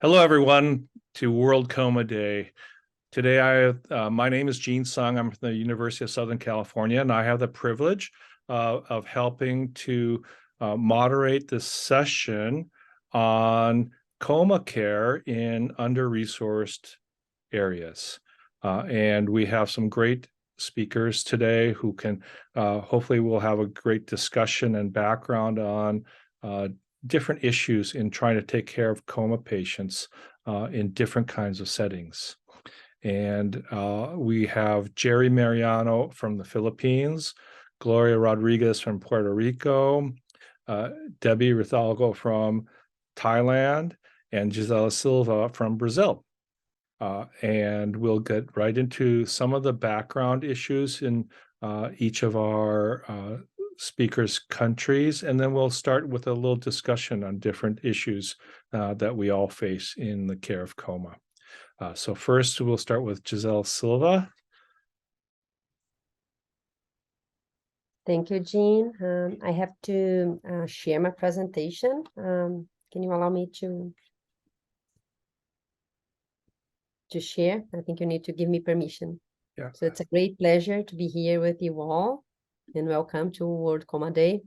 Hello, everyone, to World Coma Day. Today, my name is Gene Sung. I'm from the University of Southern California, and I have the privilege of helping to moderate this session on coma care in under-resourced areas. And we have some great speakers today who can, hopefully we'll have a great discussion and background on different issues in trying to take care of coma patients in different kinds of settings. And we have Gerrie Mariano from the Philippines, Gloria Rodriguez from Puerto Rico, Debbie Ruthirago from Thailand, and Gisele Silva from Brazil. And we'll get right into some of the background issues in each of our speakers' countries, and then we'll start with a little discussion on different issues that we all face in the care of coma. So first, we'll start with Gisele Silva. Thank you, Gene. I have to share my presentation. Can you allow me to share? I think you need to give me permission. Yeah. So it's a great pleasure to be here with you all, and welcome to World Coma Day.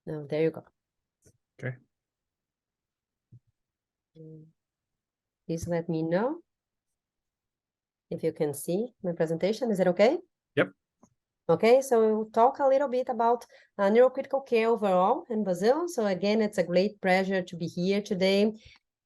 Now, there you go. Okay. Please let me know if you can see my presentation. Is it okay? Yep. Okay, so we'll talk a little bit about neurocritical care overall in Brazil. So again, it's a great pleasure to be here today.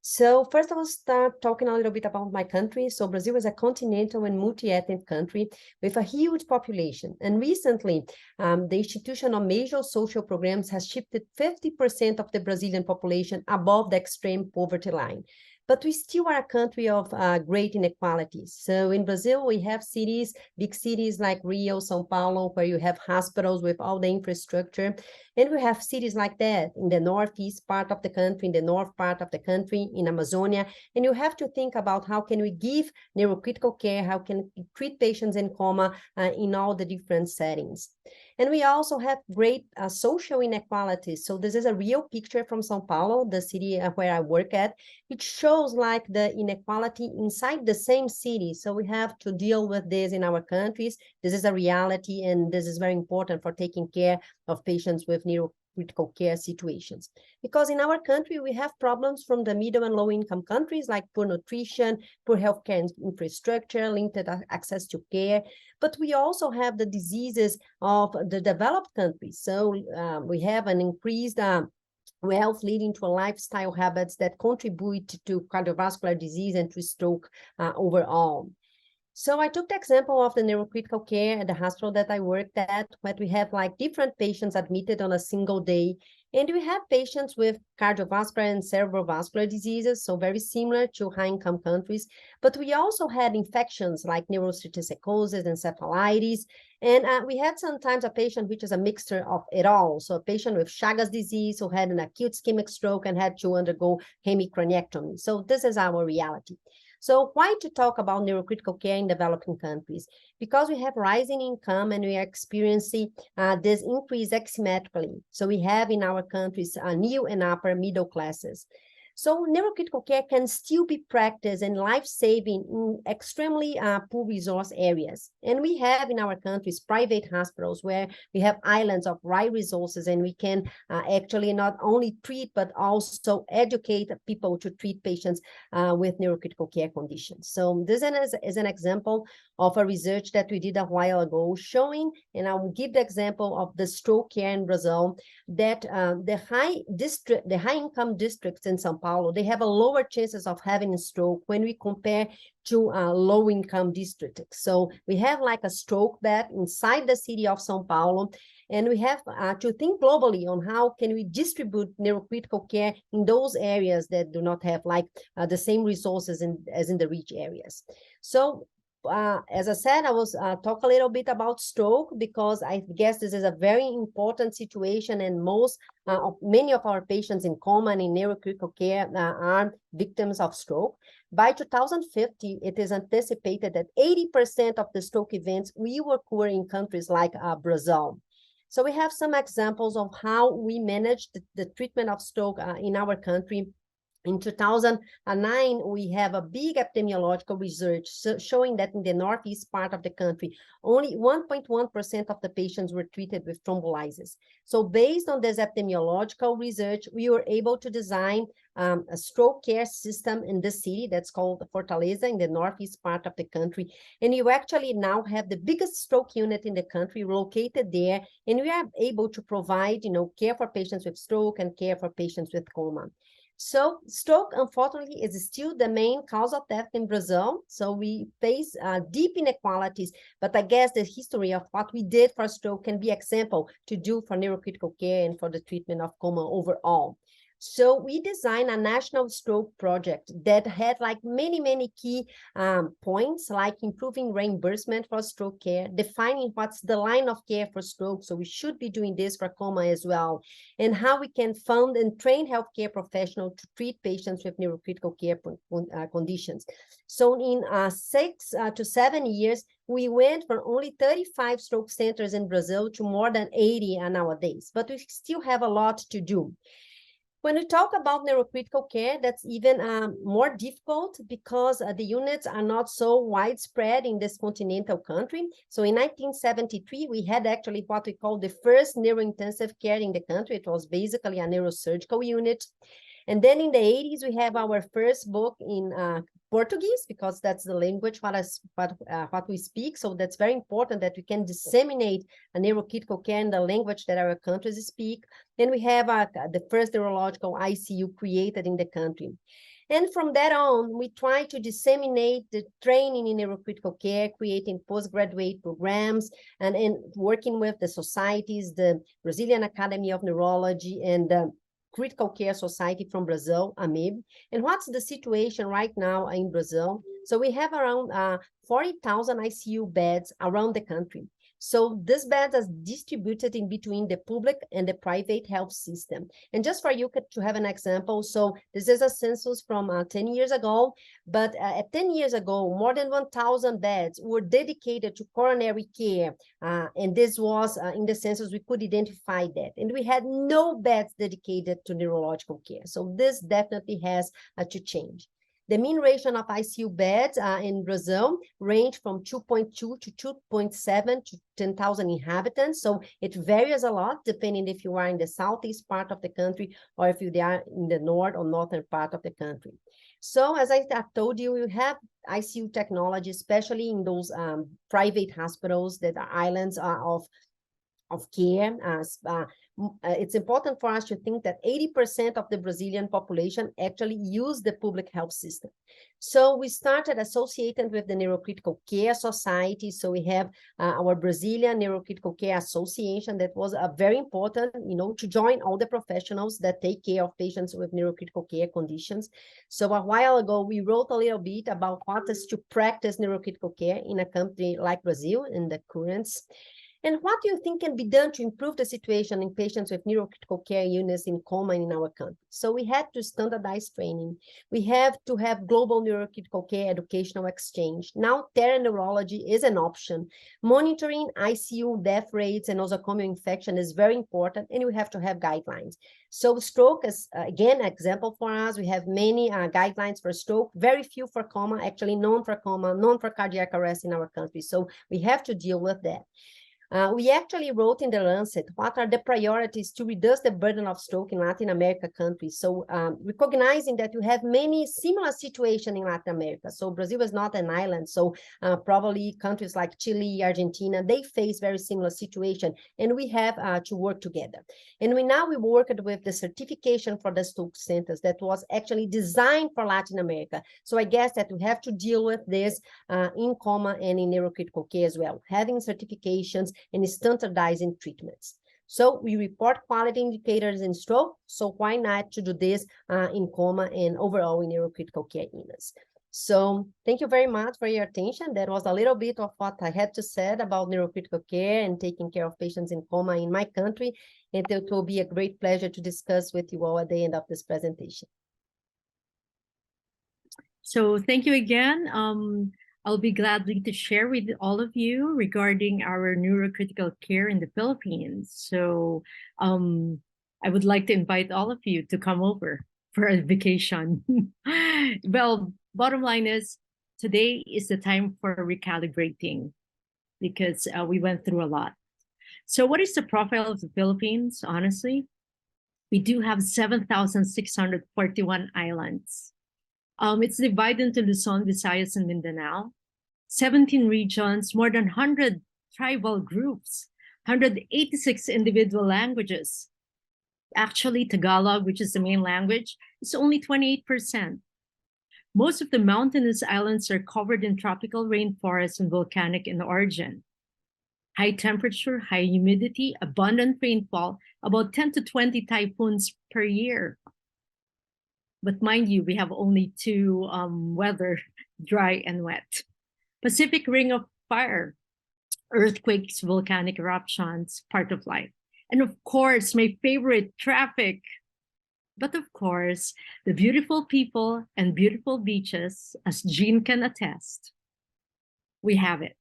So first I will start talking a little bit about my country. So Brazil is a continental and multi-ethnic country with a huge population. And recently, the institution of major social programs has shifted 50% of the Brazilian population above the extreme poverty line. But we still are a country of great inequalities. So in Brazil, we have cities, big cities like Rio, São Paulo, where you have hospitals with all the infrastructure. And we have cities like that in the northeast part of the country, in the north part of the country, in Amazonia. And you have to think about how can we give neurocritical care, how can we treat patients in coma in all the different settings. And we also have great social inequalities. So this is a real picture from São Paulo, the city where I work at. It shows like the inequality inside the same city. So we have to deal with this in our countries. This is a reality, and this is very important for taking care of patients with neurocritical care situations. Because in our country, we have problems from the middle and low income countries like poor nutrition, poor healthcare infrastructure, limited access to care. But we also have the diseases of the developed countries. So we have an increased wealth leading to lifestyle habits that contribute to cardiovascular disease and to stroke overall. So I took the example of the neurocritical care at the hospital that I worked at, where we have like different patients admitted on a single day. And we have patients with cardiovascular and cerebrovascular diseases, so very similar to high-income countries. But we also had infections like neurocytosis, encephalitis. And we had sometimes a patient which is a mixture of it all. So a patient with Chagas disease who had an acute ischemic stroke and had to undergo hemicraniectomy. So this is our reality. So why to talk about neurocritical care in developing countries? Because we have rising income and we are experiencing this increase asymmetrically. So we have in our countries new and upper middle classes. So neurocritical care can still be practiced and life-saving in extremely poor resource areas. And we have in our countries private hospitals where we have islands of right resources, and we can actually not only treat, but also educate people to treat patients with neurocritical care conditions. So this is an example of a research that we did a while ago showing, and I will give the example of the stroke care in Brazil, that the high income districts in São Paulo, they have a lower chances of having a stroke when we compare to low income districts. So we have like a stroke bed inside the city of São Paulo, and we have to think globally on how can we distribute neurocritical care in those areas that do not have like the same resources as in the rich areas. So as I said, I will talk a little bit about stroke because I guess this is a very important situation, and many of our patients in coma and in neurocritical care are victims of stroke. By 2050, it is anticipated that 80% of the stroke events will occur in countries like Brazil. So we have some examples of how we manage the treatment of stroke in our country. In 2009, we have a big epidemiological research showing that in the northeast part of the country, only 1.1% of the patients were treated with thrombolysis. So based on this epidemiological research, we were able to design a stroke care system in the city that's called Fortaleza in the northeast part of the country. And you actually now have the biggest stroke unit in the country located there. And we are able to provide, care for patients with stroke and care for patients with coma. So stroke, unfortunately, is still the main cause of death in Brazil. So we face deep inequalities, but I guess the history of what we did for stroke can be example to do for neurocritical care and for the treatment of coma overall. So we designed a national stroke project that had like many key points, like improving reimbursement for stroke care, defining what's the line of care for stroke. So we should be doing this for coma as well, and how we can fund and train healthcare professionals to treat patients with neurocritical care conditions. So in 6 to 7 years, we went from only 35 stroke centers in Brazil to more than 80 nowadays, but we still have a lot to do. When we talk about neurocritical care, that's even more difficult because the units are not so widespread in this continental country. So in 1973, we had actually what we call the first neurointensive care in the country. It was basically a neurosurgical unit. And then in the 80s, we have our first book in Portuguese, because that's the language what we speak. So that's very important that we can disseminate a neurocritical care in the language that our countries speak. Then we have the first neurological ICU created in the country. And from that on, we try to disseminate the training in neurocritical care, creating postgraduate programs, and working with the societies, the Brazilian Academy of Neurology and the Critical Care Society from Brazil, AMIB. And what's the situation right now in Brazil? So we have around 40,000 ICU beds around the country. So these beds are distributed in between the public and the private health system. And just for you to have an example, so this is a census from 10 years ago, but at 10 years ago, more than 1,000 beds were dedicated to coronary care. And this was, in the census, we could identify that. And we had no beds dedicated to neurological care. So this definitely has to change. The mean ratio of ICU beds in Brazil range from 2.2 to 2.7 to 10,000 inhabitants. So it varies a lot depending if you are in the southeast part of the country or if you are in the north or northern part of the country. So as I told you, you have ICU technology, especially in those private hospitals that are islands of care. It's important for us to think that 80% of the Brazilian population actually use the public health system. So we started associated with the Neurocritical Care Society. So we have our Brazilian Neurocritical Care Association that was very important, to join all the professionals that take care of patients with neurocritical care conditions. So a while ago, we wrote a little bit about what is to practice neurocritical care in a country like Brazil in the currents. And what do you think can be done to improve the situation in patients with neurocritical care units in coma in our country? So we had to standardize training. We have to have global neurocritical care educational exchange. Now, teleneurology is an option. Monitoring ICU death rates and nosocomial infection is very important, and we have to have guidelines. So stroke is, again, an example for us. We have many guidelines for stroke, very few for coma, actually none for coma, none for cardiac arrest in our country. So we have to deal with that. We actually wrote in the Lancet what are the priorities to reduce the burden of stroke in Latin America countries. So recognizing that you have many similar situations in Latin America. So Brazil is not an island. So probably countries like Chile, Argentina, they face very similar situation. And we have to work together. And we worked with the certification for the stroke centers that was actually designed for Latin America. So I guess that we have to deal with this in coma and in neurocritical care as well, having certifications and standardizing treatments. So we report quality indicators in stroke, so why not to do this in coma and overall in neurocritical care units. So thank you very much for your attention. That was a little bit of what I had to say about neurocritical care and taking care of patients in coma in my country. And it will be a great pleasure to discuss with you all at the end of this presentation. So thank you again. I'll be glad to share with all of you regarding our neurocritical care in the Philippines. So I would like to invite all of you to come over for a vacation. Well, bottom line is today is the time for recalibrating because we went through a lot. So what is the profile of the Philippines? Honestly, we do have 7,641 islands. It's divided into Luzon, Visayas, and Mindanao. 17 regions, more than 100 tribal groups, 186 individual languages. Actually, Tagalog, which is the main language, is only 28%. Most of the mountainous islands are covered in tropical rainforests and volcanic in origin. High temperature, high humidity, abundant rainfall, about 10 to 20 typhoons per year. But mind you, we have only two weather, dry and wet. Pacific Ring of Fire, earthquakes, volcanic eruptions, part of life. And of course, my favorite, traffic. But of course, the beautiful people and beautiful beaches, as Jean can attest, we have it.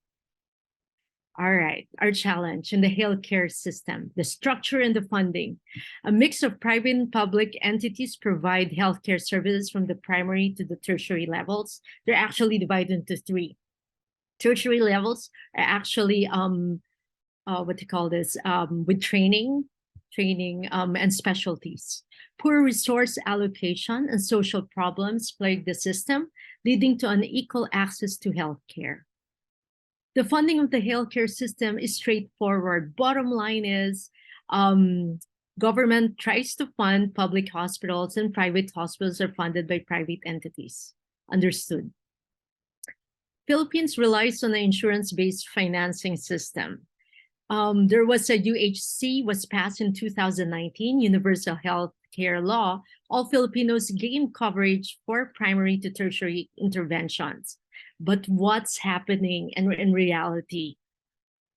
All right, our challenge in the healthcare system, the structure and the funding. A mix of private and public entities provide healthcare services from the primary to the tertiary levels. They're actually divided into three. Tertiary levels are actually, with training and specialties. Poor resource allocation and social problems plague the system, leading to unequal access to healthcare. The funding of the healthcare system is straightforward. Bottom line is, government tries to fund public hospitals and private hospitals are funded by private entities. Understood. Philippines relies on an insurance-based financing system. There was a UHC was passed in 2019, Universal Health Care Law. All Filipinos gain coverage for primary to tertiary interventions. But what's happening in reality?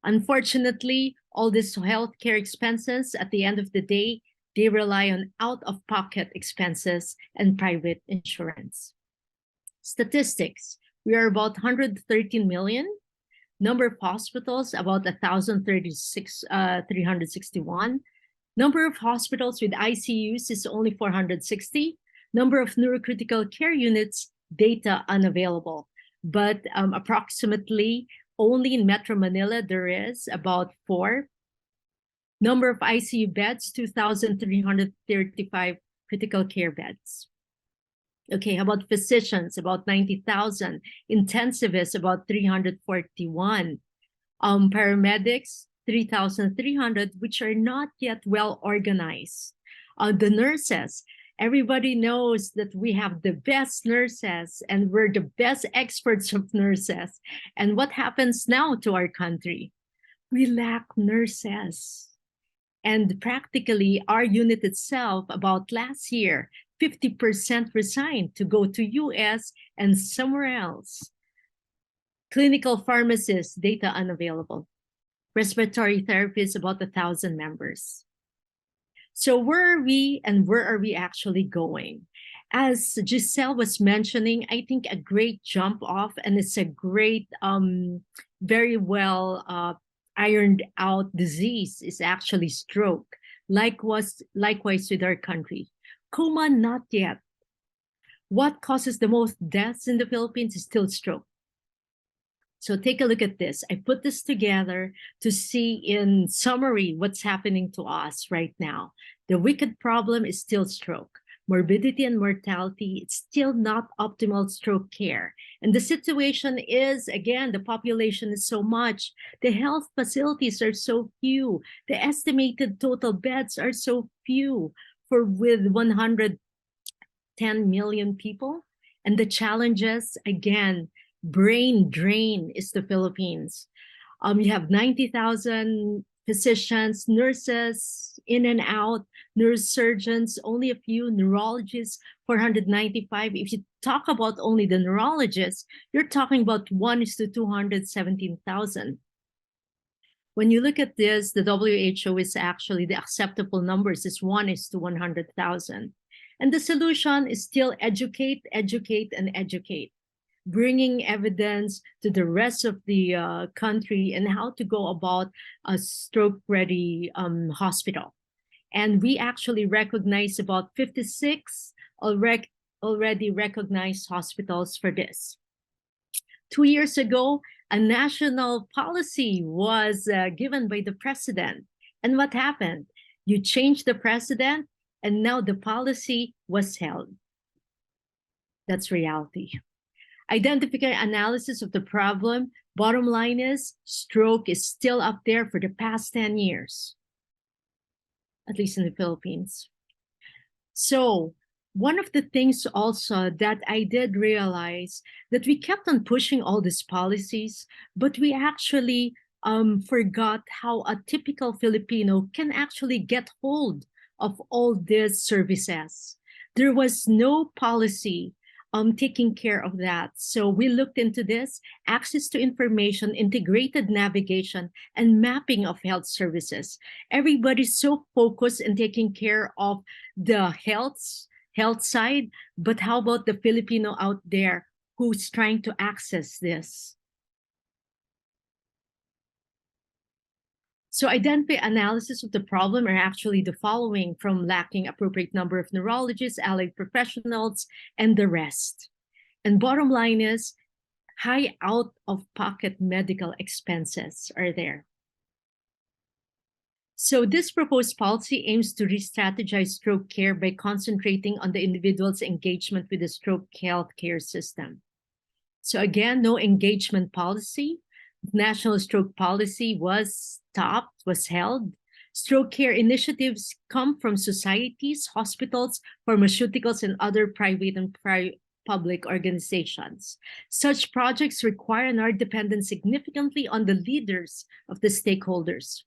Unfortunately, all these healthcare expenses, at the end of the day, they rely on out-of-pocket expenses and private insurance. Statistics, we are about 113 million. Number of hospitals, about 361. Number of hospitals with ICUs is only 460. Number of neurocritical care units, data unavailable. But approximately only in Metro Manila, there is about 4. Number of ICU beds, 2,335 critical care beds. Okay, how about physicians? About 90,000. Intensivists, about 341. Paramedics, 3,300, which are not yet well organized. The nurses, everybody knows that we have the best nurses and we're the best experts of nurses. And what happens now to our country? We lack nurses. And practically our unit itself, about last year, 50% resigned to go to US and somewhere else. Clinical pharmacists, data unavailable. Respiratory therapists, about 1,000 members. So where are we and where are we actually going? As Gisele was mentioning, I think a great jump off, and it's a great, very well ironed out disease is actually stroke. Likewise with our country. Coma, not yet. What causes the most deaths in the Philippines is still stroke. So take a look at this. I put this together to see in summary what's happening to us right now. The wicked problem is still stroke. Morbidity and mortality, it's still not optimal stroke care. And the situation is, again, the population is so much. The health facilities are so few. The estimated total beds are so few with 110 million people. And the challenges, again, brain drain is the Philippines. You have 90,000 physicians, nurses in and out, neurosurgeons, only a few, neurologists, 495. If you talk about only the neurologists, you're talking about 1:217,000. When you look at this, the WHO is actually, the acceptable numbers is 1:100,000. And the solution is still educate, educate, and educate. bringing evidence to the rest of the country and how to go about a stroke-ready hospital. And we actually recognize about 56 already recognized hospitals for this. 2 years ago, a national policy was given by the president. And what happened? You changed the president, and now the policy was held. That's reality. Identifying analysis of the problem, bottom line is stroke is still up there for the past 10 years, at least in the Philippines. So one of the things also that I did realize that we kept on pushing all these policies, but we actually forgot how a typical Filipino can actually get hold of all these services. There was no policy taking care of that. So we looked into this, access to information, integrated navigation, and mapping of health services. Everybody's so focused in taking care of the health side, but how about the Filipino out there who's trying to access this? So identify analysis of the problem are actually the following: from lacking appropriate number of neurologists, allied professionals, and the rest. And bottom line is high out-of-pocket medical expenses are there. So this proposed policy aims to re-strategize stroke care by concentrating on the individual's engagement with the stroke healthcare system. So again, no engagement policy. National stroke policy was stopped, was held. Stroke care initiatives come from societies, hospitals, pharmaceuticals, and other private and public organizations. Such projects require and are dependent significantly on the leaders of the stakeholders.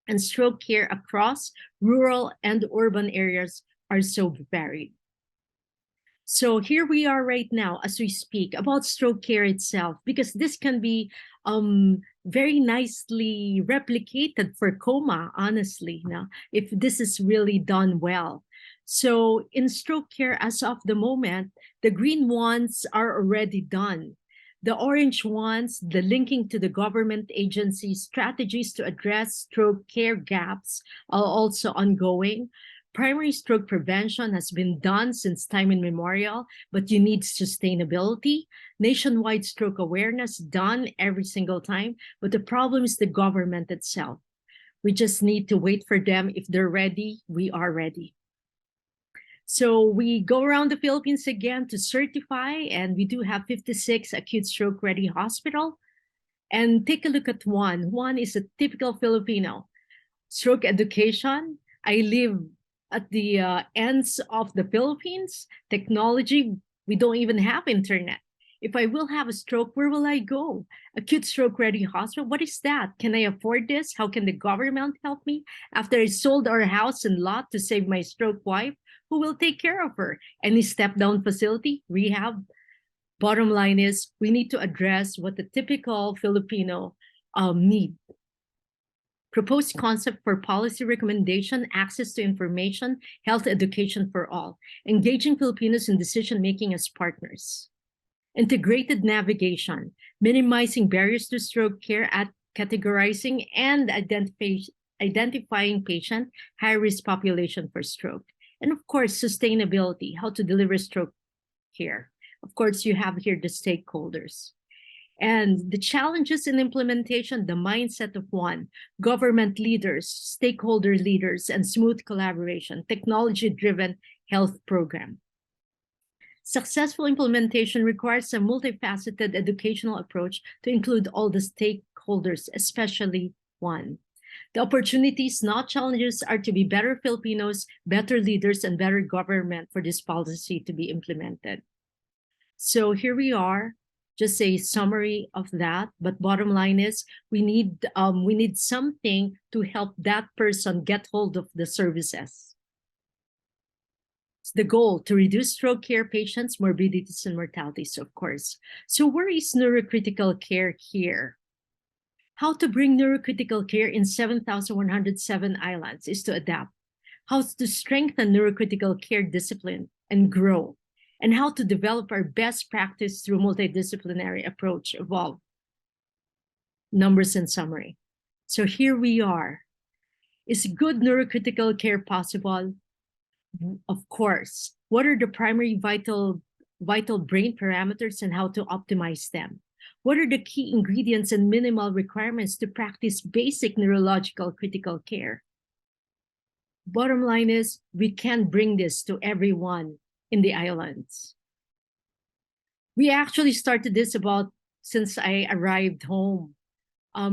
And stroke care across rural and urban areas are so varied. So here we are right now as we speak about stroke care itself, because this can be very nicely replicated for Coma, honestly, now, if this is really done well. So in stroke care, as of the moment, the green ones are already done. The orange ones, the linking to the government agency strategies to address stroke care gaps are also ongoing. Primary stroke prevention has been done since time immemorial, but you need sustainability. Nationwide stroke awareness done every single time, but the problem is the government itself. We just need to wait for them. If they're ready, we are ready. So we go around the Philippines again to certify, and we do have 56 acute stroke ready hospital. And take a look at one. One is a typical Filipino. Stroke education. I live at the ends of the Philippines. Technology, we don't even have internet. If I will have a stroke, where will I go? Acute stroke ready hospital, what is that? Can I afford this? How can the government help me? After I sold our house and lot to save my stroke wife, who will take care of her? Any step-down facility, rehab? Bottom line is we need to address what the typical Filipino need. Proposed concept for policy recommendation, access to information, health education for all, engaging Filipinos in decision-making as partners. Integrated navigation, minimizing barriers to stroke care at categorizing and identifying patient high-risk population for stroke. And of course, sustainability, how to deliver stroke care. Of course, you have here the stakeholders. And the challenges in implementation, the mindset of one, government leaders, stakeholder leaders, and smooth collaboration, technology-driven health program. Successful implementation requires a multifaceted educational approach to include all the stakeholders, especially one. The opportunities, not challenges, are to be better Filipinos, better leaders, and better government for this policy to be implemented. So here we are, just a summary of that. But bottom line is we need something to help that person get hold of the services. It's the goal to reduce stroke care patients' morbidities and mortalities, of course. So where is neurocritical care here? How to bring neurocritical care in 7,107 islands is to adapt. How to strengthen neurocritical care discipline and grow. and how to develop our best practice through multidisciplinary approach evolve. Numbers and summary. So here we are. Is good neurocritical care possible? Of course. What are the primary vital brain parameters and how to optimize them? What are the key ingredients and minimal requirements to practice basic neurological critical care? Bottom line is, we can bring this to everyone in the islands. We actually started this since I arrived home.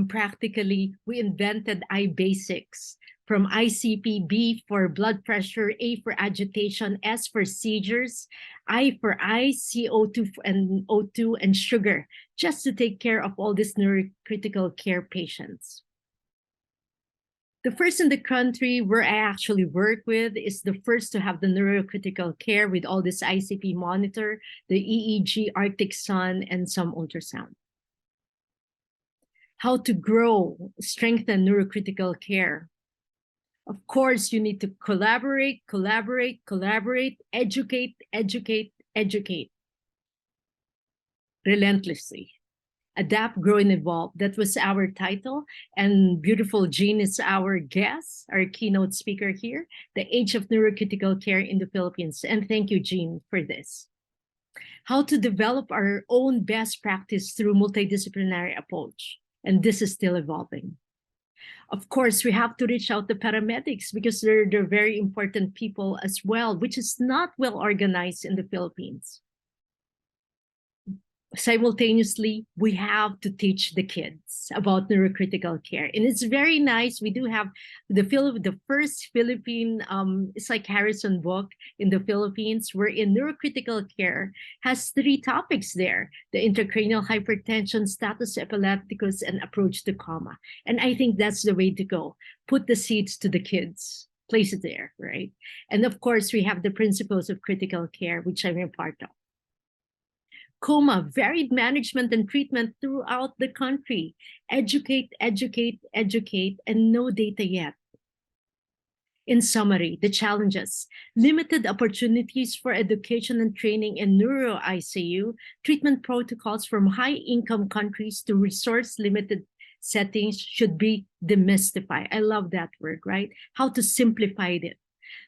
Practically, we invented iBasics, from ICP, B for blood pressure, A for agitation, S for seizures, I for eyes, CO2 and O2 and sugar, just to take care of all these neurocritical care patients. The first in the country where I actually work with is the first to have the neurocritical care with all this ICP monitor, the EEG, Arctic Sun, and some ultrasound. How to grow, strengthen neurocritical care. Of course, you need to collaborate, educate relentlessly. Adapt, grow, and evolve. That was our title. And beautiful Jean is our guest, our keynote speaker here, the Age of Neurocritical Care in the Philippines. And thank you, Jean, for this. How to develop our own best practice through multidisciplinary approach. And this is still evolving. Of course, we have to reach out to paramedics because they're very important people as well, which is not well organized in the Philippines. Simultaneously, we have to teach the kids about neurocritical care. And it's very nice. We do have the first Philippine, it's like Harrison book in the Philippines, wherein neurocritical care has 3 topics there: the intracranial hypertension, status epilepticus, and approach to coma. And I think that's the way to go. Put the seeds to the kids, place it there, right? And of course, we have the principles of critical care, which I'm a part of. Coma, varied management and treatment throughout the country. Educate, and no data yet. In summary, the challenges: limited opportunities for education and training in neuro-ICU, treatment protocols from high-income countries to resource-limited settings should be demystified. I love that word, right? How to simplify it.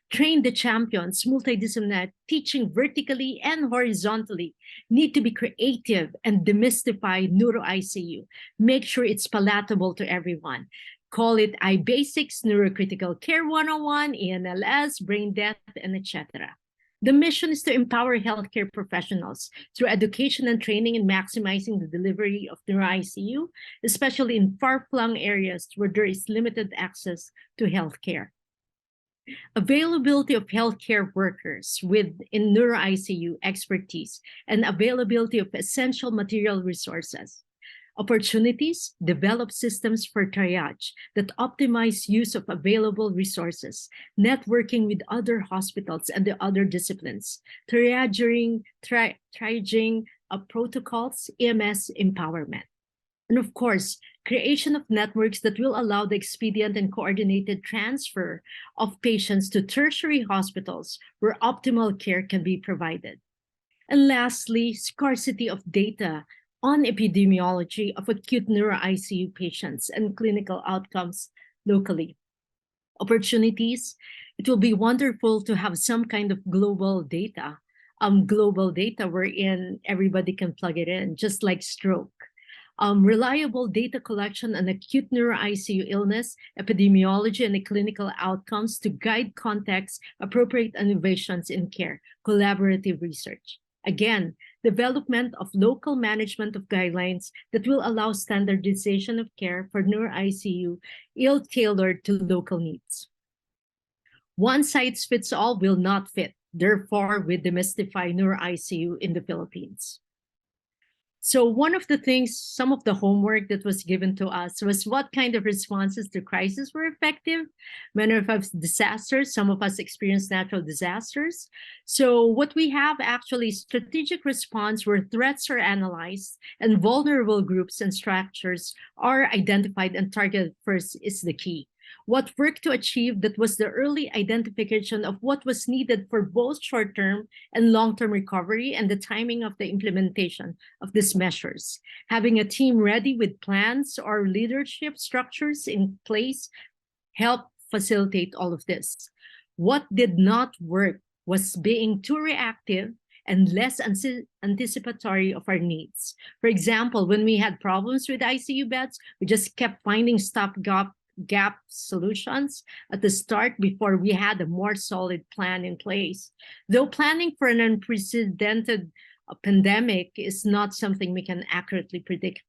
Train the champions, multidisciplinary, teaching vertically and horizontally. Need to be creative and demystify neuro-ICU. Make sure it's palatable to everyone. Call it iBasics, Neurocritical Care 101, ENLS, brain death, and etc. The mission is to empower healthcare professionals through education and training in maximizing the delivery of neuro-ICU, especially in far-flung areas where there is limited access to healthcare. Availability of healthcare workers in neuro-ICU expertise and availability of essential material resources. Opportunities: develop systems for triage that optimize use of available resources, networking with other hospitals and the other disciplines, triaging protocols, EMS empowerment. And of course, creation of networks that will allow the expedient and coordinated transfer of patients to tertiary hospitals where optimal care can be provided. And lastly, scarcity of data on epidemiology of acute neuro-ICU patients and clinical outcomes locally. Opportunities: it will be wonderful to have some kind of global data wherein everybody can plug it in, just like stroke. Reliable data collection on acute neuro-ICU illness, epidemiology, and the clinical outcomes to guide context, appropriate innovations in care, collaborative research. Again, development of local management of guidelines that will allow standardization of care for neuro-ICU, ill-tailored to local needs. One size fits all will not fit. Therefore, we demystify neuro-ICU in the Philippines. So one of the things, some of the homework that was given to us was what kind of responses to crisis were effective. Many of us disasters, some of us experienced natural disasters. So what we have actually, strategic response where threats are analyzed and vulnerable groups and structures are identified and targeted first is the key. What work to achieve that was the early identification of what was needed for both short-term and long-term recovery and the timing of the implementation of these measures. Having a team ready with plans or leadership structures in place helped facilitate all of this. What did not work was being too reactive and less anticipatory of our needs. For example, when we had problems with ICU beds, we just kept finding stopgap solutions at the start before we had a more solid plan in place. Though planning for an unprecedented pandemic is not something we can accurately predict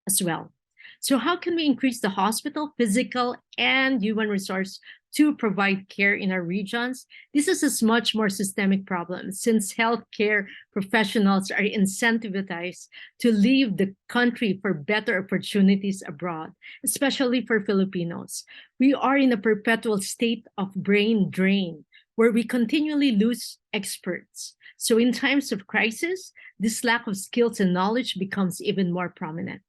as well. So how can we increase the hospital, physical, and human resource to provide care in our regions? This is a much more systemic problem since healthcare professionals are incentivized to leave the country for better opportunities abroad, especially for Filipinos. We are in a perpetual state of brain drain where we continually lose experts. So in times of crisis, this lack of skills and knowledge becomes even more prominent.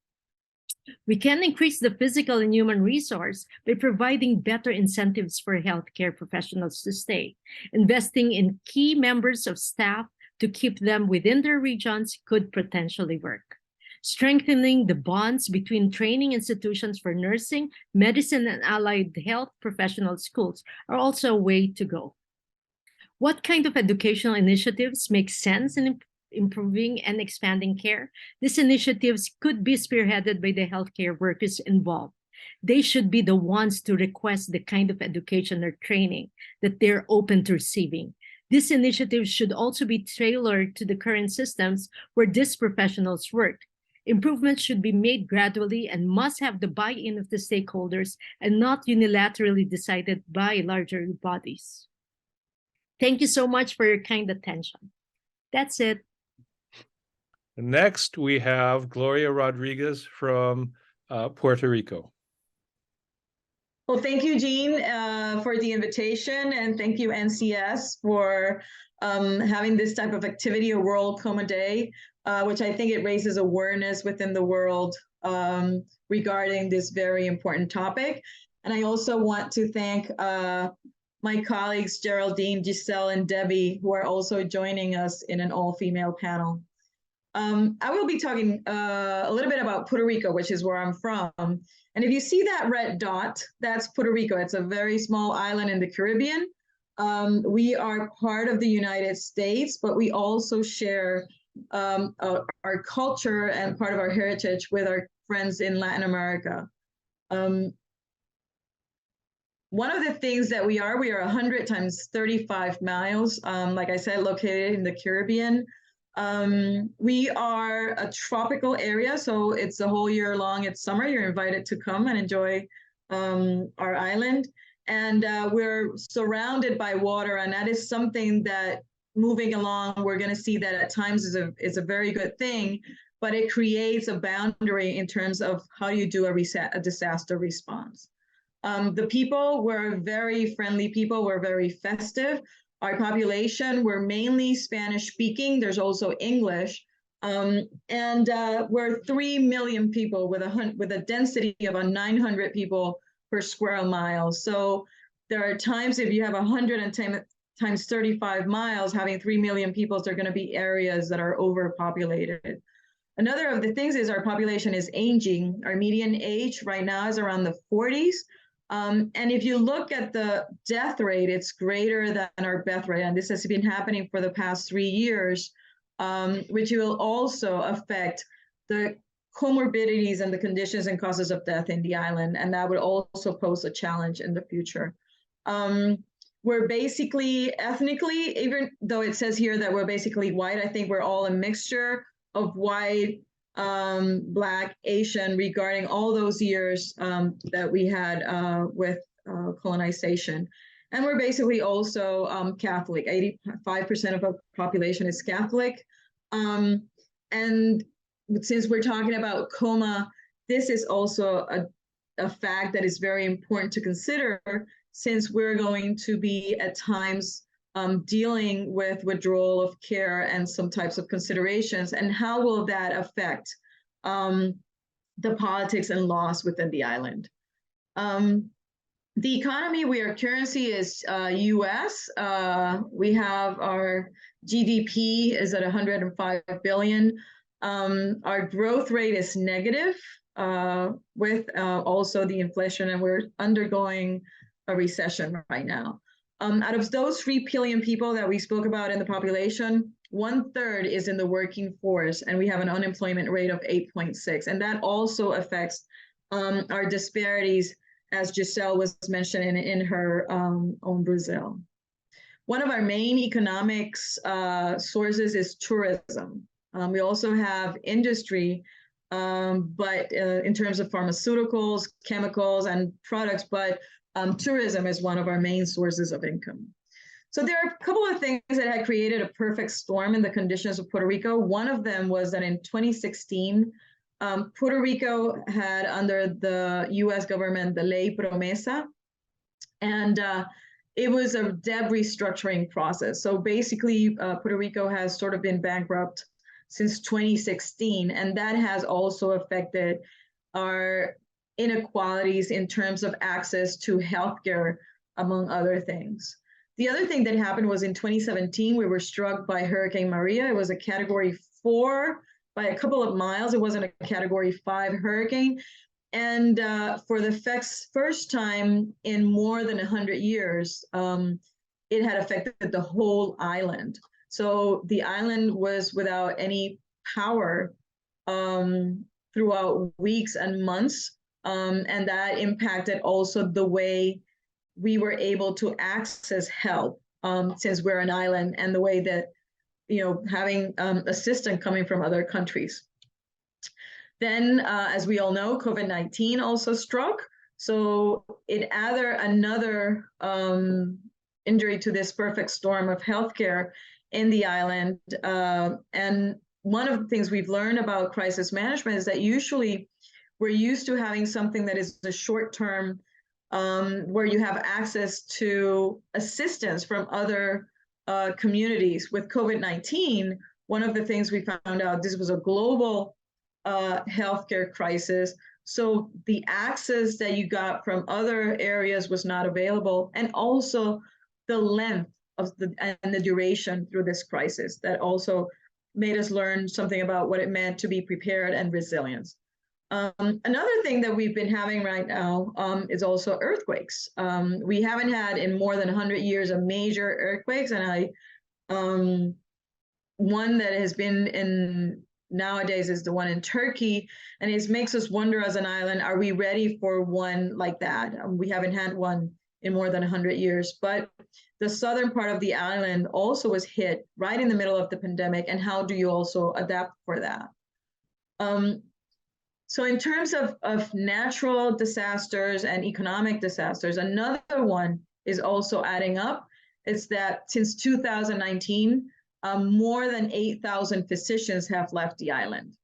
We can increase the physical and human resource by providing better incentives for healthcare professionals to stay. Investing in key members of staff to keep them within their regions could potentially work. Strengthening the bonds between training institutions for nursing, medicine, and allied health professional schools are also a way to go. What kind of educational initiatives make sense in improving and expanding care? These initiatives could be spearheaded by the healthcare workers involved. They should be the ones to request the kind of education or training that they're open to receiving. These initiatives should also be tailored to the current systems where these professionals work. Improvements should be made gradually and must have the buy-in of the stakeholders and not unilaterally decided by larger bodies. Thank you so much for your kind attention. That's it. Next, we have Gloria Rodriguez from Puerto Rico. Well, thank you, Jean, for the invitation, and thank you, NCS, for having this type of activity, a World Coma Day, which I think it raises awareness within the world regarding this very important topic. And I also want to thank my colleagues, Geraldine, Gisele, and Debbie, who are also joining us in an all-female panel. I will be talking a little bit about Puerto Rico, which is where I'm from. And if you see that red dot, that's Puerto Rico. It's a very small island in the Caribbean. We are part of the United States, but we also share our culture and part of our heritage with our friends in Latin America. One of the things that we are 100 times 35 miles, like I said, located in the Caribbean. We are a tropical area, so it's the whole year long. It's summer. You're invited to come and enjoy our island. And we're surrounded by water, and that is something that moving along, we're going to see that at times is a very good thing, but it creates a boundary in terms of how you do a disaster response. The people were very friendly people. We're very festive. Our population, we're mainly Spanish speaking. There's also English. And we're 3 million people with a density of 900 people per square mile. So there are times if you have 110 times 35 miles, having 3 million people, there are going to be areas that are overpopulated. Another of the things is our population is aging. Our median age right now is around the 40s. And if you look at the death rate, it's greater than our birth rate. And this has been happening for the past 3 years, which will also affect the comorbidities and the conditions and causes of death in the island. And that would also pose a challenge in the future. We're basically ethnically, even though it says here that we're basically white, I think we're all a mixture of white, Black, Asian, regarding all those years that we had with colonization. And we're basically also Catholic. 85% of our population is Catholic. And since we're talking about coma, this is also a fact that is very important to consider, since we're going to be at times dealing with withdrawal of care and some types of considerations, and how will that affect the politics and laws within the island. The economy, our currency is US. We have our GDP is at 105 billion. Our growth rate is negative with also the inflation, and we're undergoing a recession right now. Out of those 3 billion people that we spoke about in the population, 1/3 is in the working force, and we have an unemployment rate of 8.6. And that also affects our disparities, as Gisele was mentioning in her own Brazil. One of our main economics sources is tourism. We also have industry, but in terms of pharmaceuticals, chemicals, and products, but tourism is one of our main sources of income. So there are a couple of things that had created a perfect storm in the conditions of Puerto Rico. One of them was that in 2016, Puerto Rico had under the US government the Ley Promesa, and it was a debt restructuring process. So basically, Puerto Rico has sort of been bankrupt since 2016, and that has also affected our inequalities in terms of access to healthcare, among other things. The other thing that happened was in 2017, we were struck by Hurricane Maria. It was a Category 4 by a couple of miles. It wasn't a Category 5 hurricane. And for the first time in more than 100 years, it had affected the whole island. So the island was without any power throughout weeks and months. And that impacted also the way we were able to access help, since we're an island, and the way that, having assistance coming from other countries. Then, as we all know, COVID-19 also struck. So it added another injury to this perfect storm of healthcare in the island. And one of the things we've learned about crisis management is that usually we're used to having something that is a short-term, where you have access to assistance from other communities. With COVID-19, one of the things we found out, this was a global healthcare crisis. So the access that you got from other areas was not available. And also the length of and the duration through this crisis that also made us learn something about what it meant to be prepared and resilience. Another thing that we've been having right now is also earthquakes. We haven't had in more than 100 years a major earthquakes, and one that has been in nowadays is the one in Turkey, and it makes us wonder as an island, are we ready for one like that? We haven't had one in more than 100 years, but the southern part of the island also was hit right in the middle of the pandemic, and how do you also adapt for that? So in terms of natural disasters and economic disasters, another one is also adding up. It's that since 2019, more than 8,000 physicians have left the island.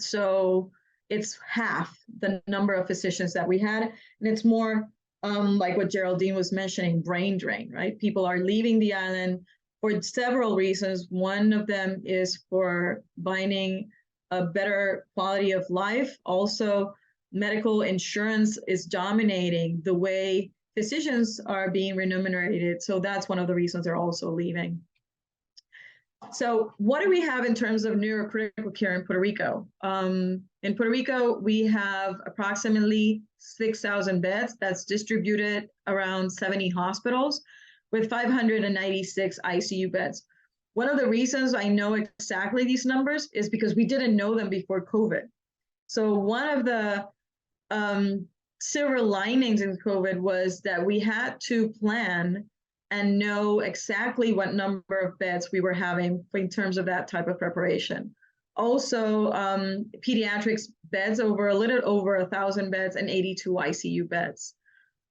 So it's half the number of physicians that we had. And it's more like what Geraldine was mentioning, brain drain, right? People are leaving the island for several reasons. One of them is for finding a better quality of life. Also, medical insurance is dominating the way physicians are being remunerated. So that's one of the reasons they're also leaving. So what do we have in terms of neurocritical care in Puerto Rico? In Puerto Rico, we have approximately 6,000 beds that's distributed around 70 hospitals with 596 ICU beds. One of the reasons I know exactly these numbers is because we didn't know them before COVID. So one of the silver linings in COVID was that we had to plan and know exactly what number of beds we were having in terms of that type of preparation. Also, pediatrics beds a little over 1,000 beds and 82 ICU beds.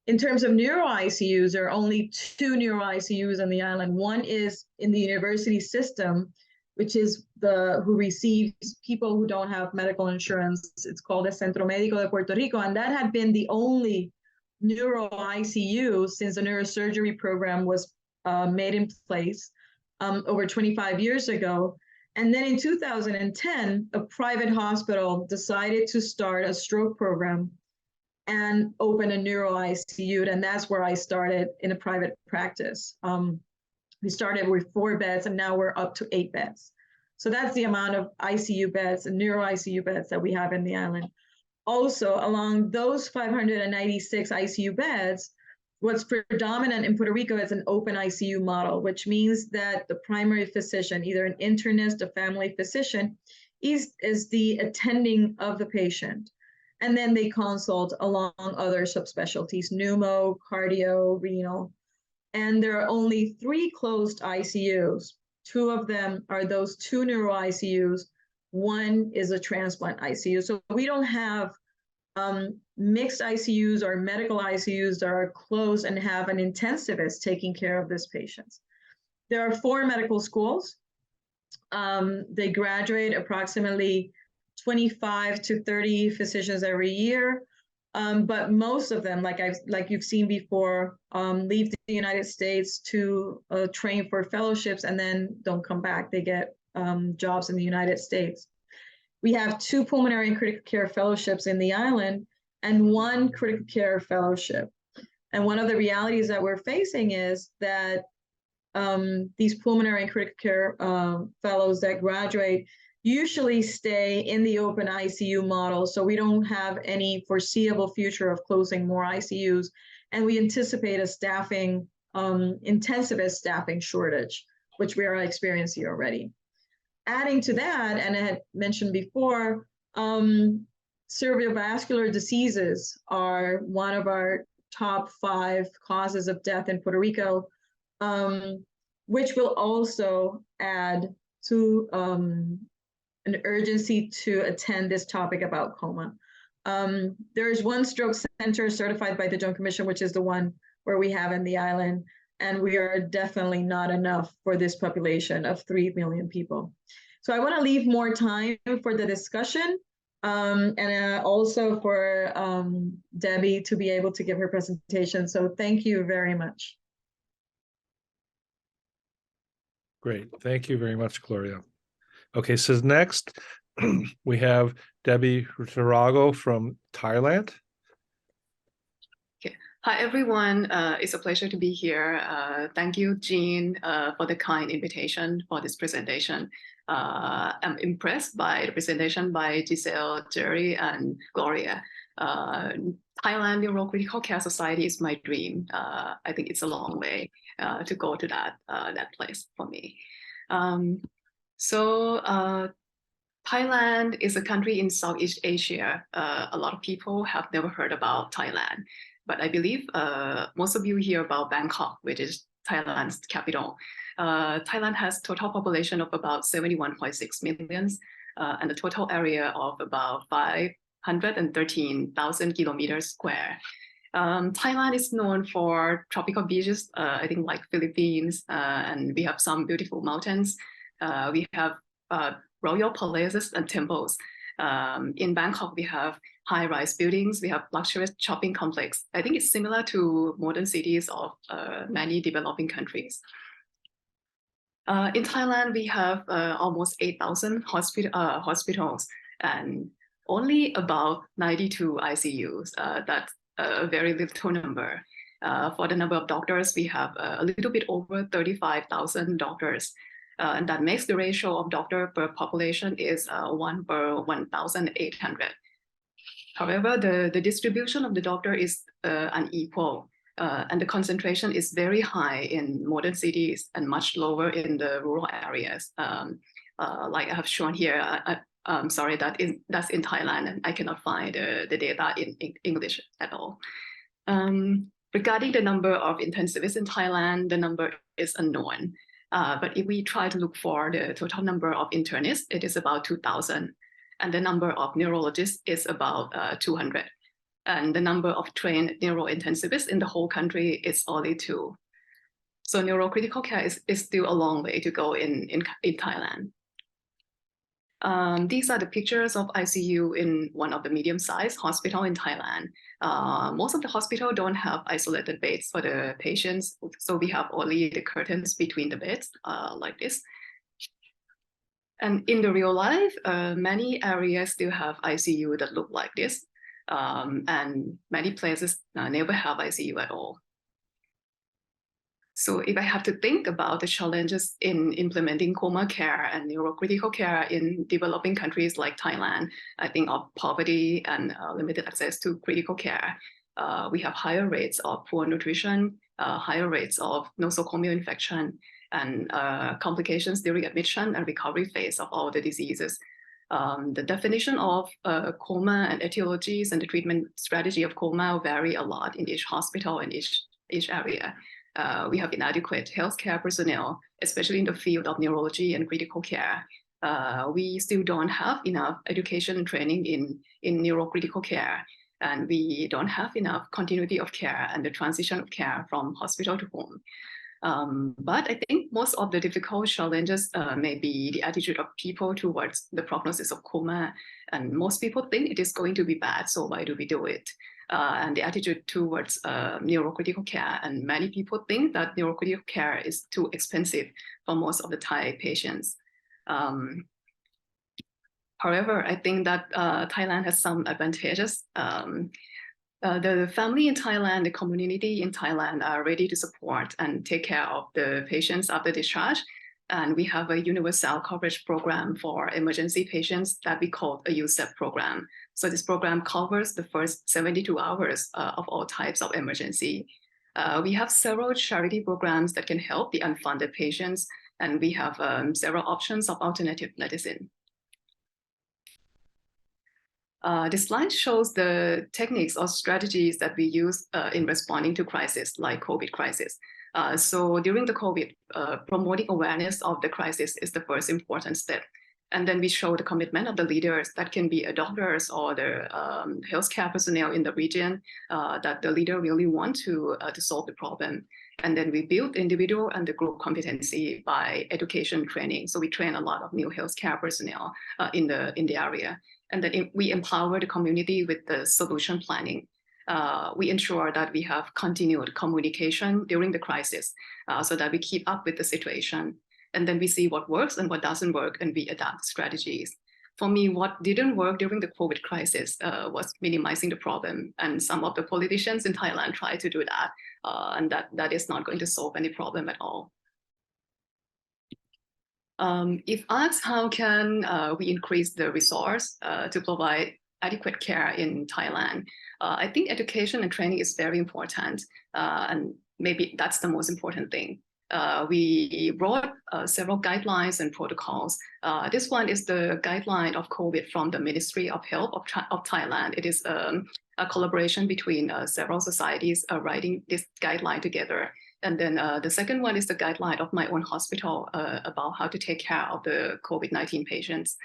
In terms of neuro ICUs, there are only 2 neuro ICUs on the island. One is in the university system, which is who receives people who don't have medical insurance. It's called the Centro Médico de Puerto Rico, and that had been the only neuro ICU since the neurosurgery program was made in place over 25 years ago. And then in 2010, a private hospital decided to start a stroke program and open a neuro ICU. And that's where I started in a private practice. We started with 4 beds and now we're up to 8 beds. So that's the amount of ICU beds and neuro ICU beds that we have in the island. Also, along those 596 ICU beds, what's predominant in Puerto Rico is an open ICU model, which means that the primary physician, either an internist, a family physician, is the attending of the patient. And then they consult along other subspecialties, pneumo, cardio, renal. And there are only 3 closed ICUs. 2 of them are those 2 neuro ICUs. 1 is a transplant ICU. So we don't have mixed ICUs or medical ICUs that are closed and have an intensivist taking care of these patients. There are 4 medical schools. They graduate approximately 25 to 30 physicians every year, but most of them, like you've seen before, leave the United States to train for fellowships and then don't come back. They get jobs in the United States. We have 2 pulmonary and critical care fellowships in the island and 1 critical care fellowship. And one of the realities that we're facing is that these pulmonary and critical care fellows that graduate usually stay in the open ICU model. So we don't have any foreseeable future of closing more ICUs. And we anticipate a staffing, intensivist staffing shortage, which we are experiencing already. Adding to that, and I had mentioned before, cerebrovascular diseases are one of our top 5 causes of death in Puerto Rico, which will also add to an urgency to attend this topic about coma. There is 1 stroke center certified by the Joint Commission, which is the one where we have in the island, and we are definitely not enough for this population of 3 million people. So I want to leave more time for the discussion and also for Debbie to be able to give her presentation. So thank you very much. Great. Thank you very much, Gloria. Okay, so next we have Debbie Ruthirago from Thailand. Okay. Hi, everyone. It's a pleasure to be here. Thank you, Jean, for the kind invitation for this presentation. I'm impressed by the presentation by Gisele, Gerrie, and Gloria. Thailand Neurocritical Care Society is my dream. I think it's a long way to go to that place for me. Thailand is a country in Southeast Asia. A lot of people have never heard about Thailand, but I believe most of you hear about Bangkok, which is Thailand's capital. Thailand has total population of about 71.6 million and a total area of about 513,000 kilometers square. Thailand is known for tropical beaches, I think like Philippines, and we have some beautiful mountains. We have royal palaces and temples. In Bangkok, we have high-rise buildings. We have luxurious shopping complex. I think it's similar to modern cities of many developing countries. In Thailand, we have almost 8,000 hospitals and only about 92 ICUs. That's a very little number. For the number of doctors, we have a little bit over 35,000 doctors. And that makes the ratio of doctor per population is 1 per 1,800. However, the distribution of the doctor is unequal. And the concentration is very high in modern cities and much lower in the rural areas. Like I have shown here, I'm sorry, that's in Thailand, and I cannot find the data in English at all. Regarding the number of intensivists in Thailand, the number is unknown. But if we try to look for the total number of internists, it is about 2,000. And the number of neurologists is about 200. And the number of trained neurointensivists in the whole country is only 2. So neurocritical care is still a long way to go in Thailand. These are the pictures of ICU in one of the medium-sized hospital in Thailand. Most of the hospital don't have isolated beds for the patients, so we have only the curtains between the beds, like this. And in the real life, many areas still have ICU that look like this. and many places never have ICU at all. So if I have to think about the challenges in implementing coma care and neurocritical care in developing countries like Thailand, I think of poverty and limited access to critical care. We have higher rates of poor nutrition, higher rates of nosocomial infection, and complications during admission and recovery phase of all the diseases. The definition of coma and etiologies and the treatment strategy of coma vary a lot in each hospital and each area. We have inadequate healthcare personnel, especially in the field of neurology and critical care. We still don't have enough education and training in neurocritical care, and we don't have enough continuity of care and the transition of care from hospital to home. But I think most of the difficult challenges may be the attitude of people towards the prognosis of coma. And most people think it is going to be bad, so why do we do it? And the attitude towards neurocritical care. And many people think that neurocritical care is too expensive for most of the Thai patients. However, I think that Thailand has some advantages. The family in Thailand, the community in Thailand are ready to support and take care of the patients after discharge. And we have a universal coverage program for emergency patients that we call a USEP program. So this program covers the first 72 hours of all types of emergency. We have several charity programs that can help the unfunded patients, and we have several options of alternative medicine. This slide shows the techniques or strategies that we use in responding to crisis, like COVID crisis. So during the COVID, promoting awareness of the crisis is the first important step. And then we show the commitment of the leaders, that can be doctors or the healthcare personnel in the region, that the leader really want to solve the problem. And then we build individual and the group competency by education training. So we train a lot of new healthcare personnel in the area. And then we empower the community with the solution planning. We ensure that we have continued communication during the crisis so that we keep up with the situation. And then we see what works and what doesn't work, and we adapt strategies. For me, what didn't work during the COVID crisis was minimizing the problem. And some of the politicians in Thailand tried to do that, and that is not going to solve any problem at all. If asked how can we increase the resource to provide adequate care in Thailand, I think education and training is very important, and maybe that's the most important thing. We wrote several guidelines and protocols. This one is the guideline of COVID from the Ministry of Health of Thailand. It is a collaboration between several societies writing this guideline together. And then the second one is the guideline of my own hospital about how to take care of the COVID-19 patients.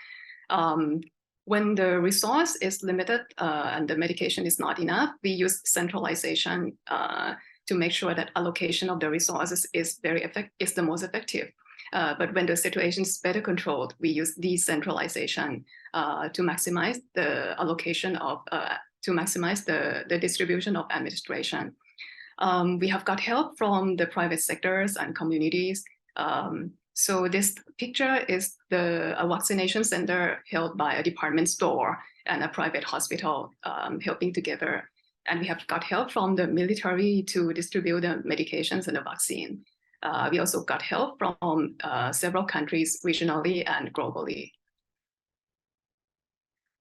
When the resource is limited and the medication is not enough, we use centralization to make sure that allocation of the resources is the most effective. But when the situation is better controlled, we use decentralization to maximize the allocation of, to maximize the distribution of administration. We have got help from the private sectors and communities. So this picture is a vaccination center held by a department store and a private hospital helping together. And we have got help from the military to distribute the medications and the vaccine. We also got help from several countries regionally and globally.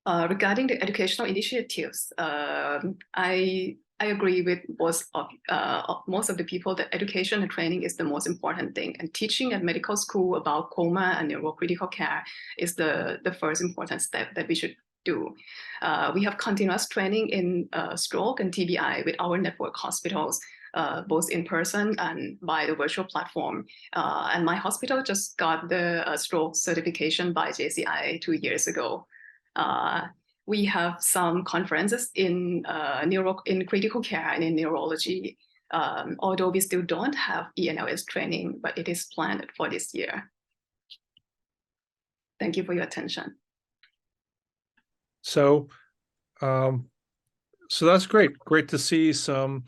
Regarding the educational initiatives, I agree with most of the people that education and training is the most important thing. And teaching at medical school about coma and neurocritical care is the first important step that we should do. We have continuous training in stroke and TBI with our network hospitals, both in person and by the virtual platform. And my hospital just got the stroke certification by JCI 2 years ago. We have some conferences in critical care and in neurology, although we still don't have ENLS training, but it is planned for this year. Thank you for your attention. So that's great. Great to see some,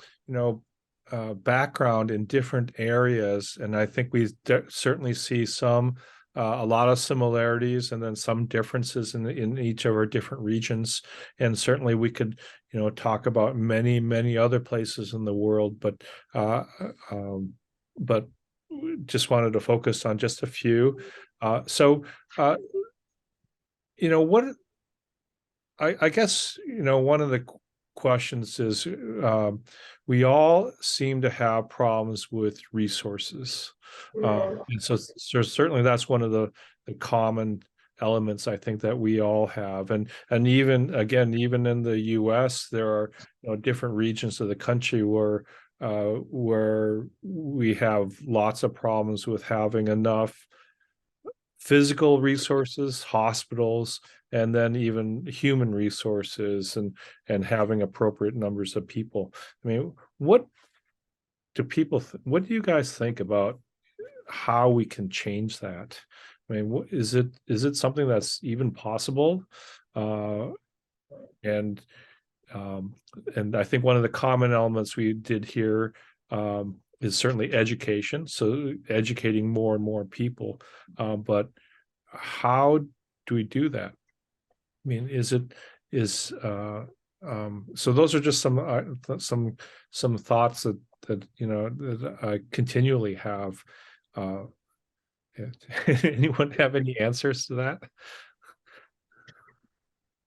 background in different areas, and I think we certainly see some a lot of similarities and then some differences in each of our different regions. And certainly we could, talk about many other places in the world, but just wanted to focus on just a few. What I guess, one of the questions is we all seem to have problems with resources. And so certainly that's one of the common elements I think that we all have. And even in the US, there are different regions of the country where we have lots of problems with having enough physical resources, hospitals, and then even human resources and having appropriate numbers of people. I mean, what do you guys think about how we can change that? I mean, is it something that's even possible? And I think one of the common elements we did here is certainly education. So educating more and more people, but how do we do that? I mean, so those are just some thoughts that I continually have. Anyone have any answers to that?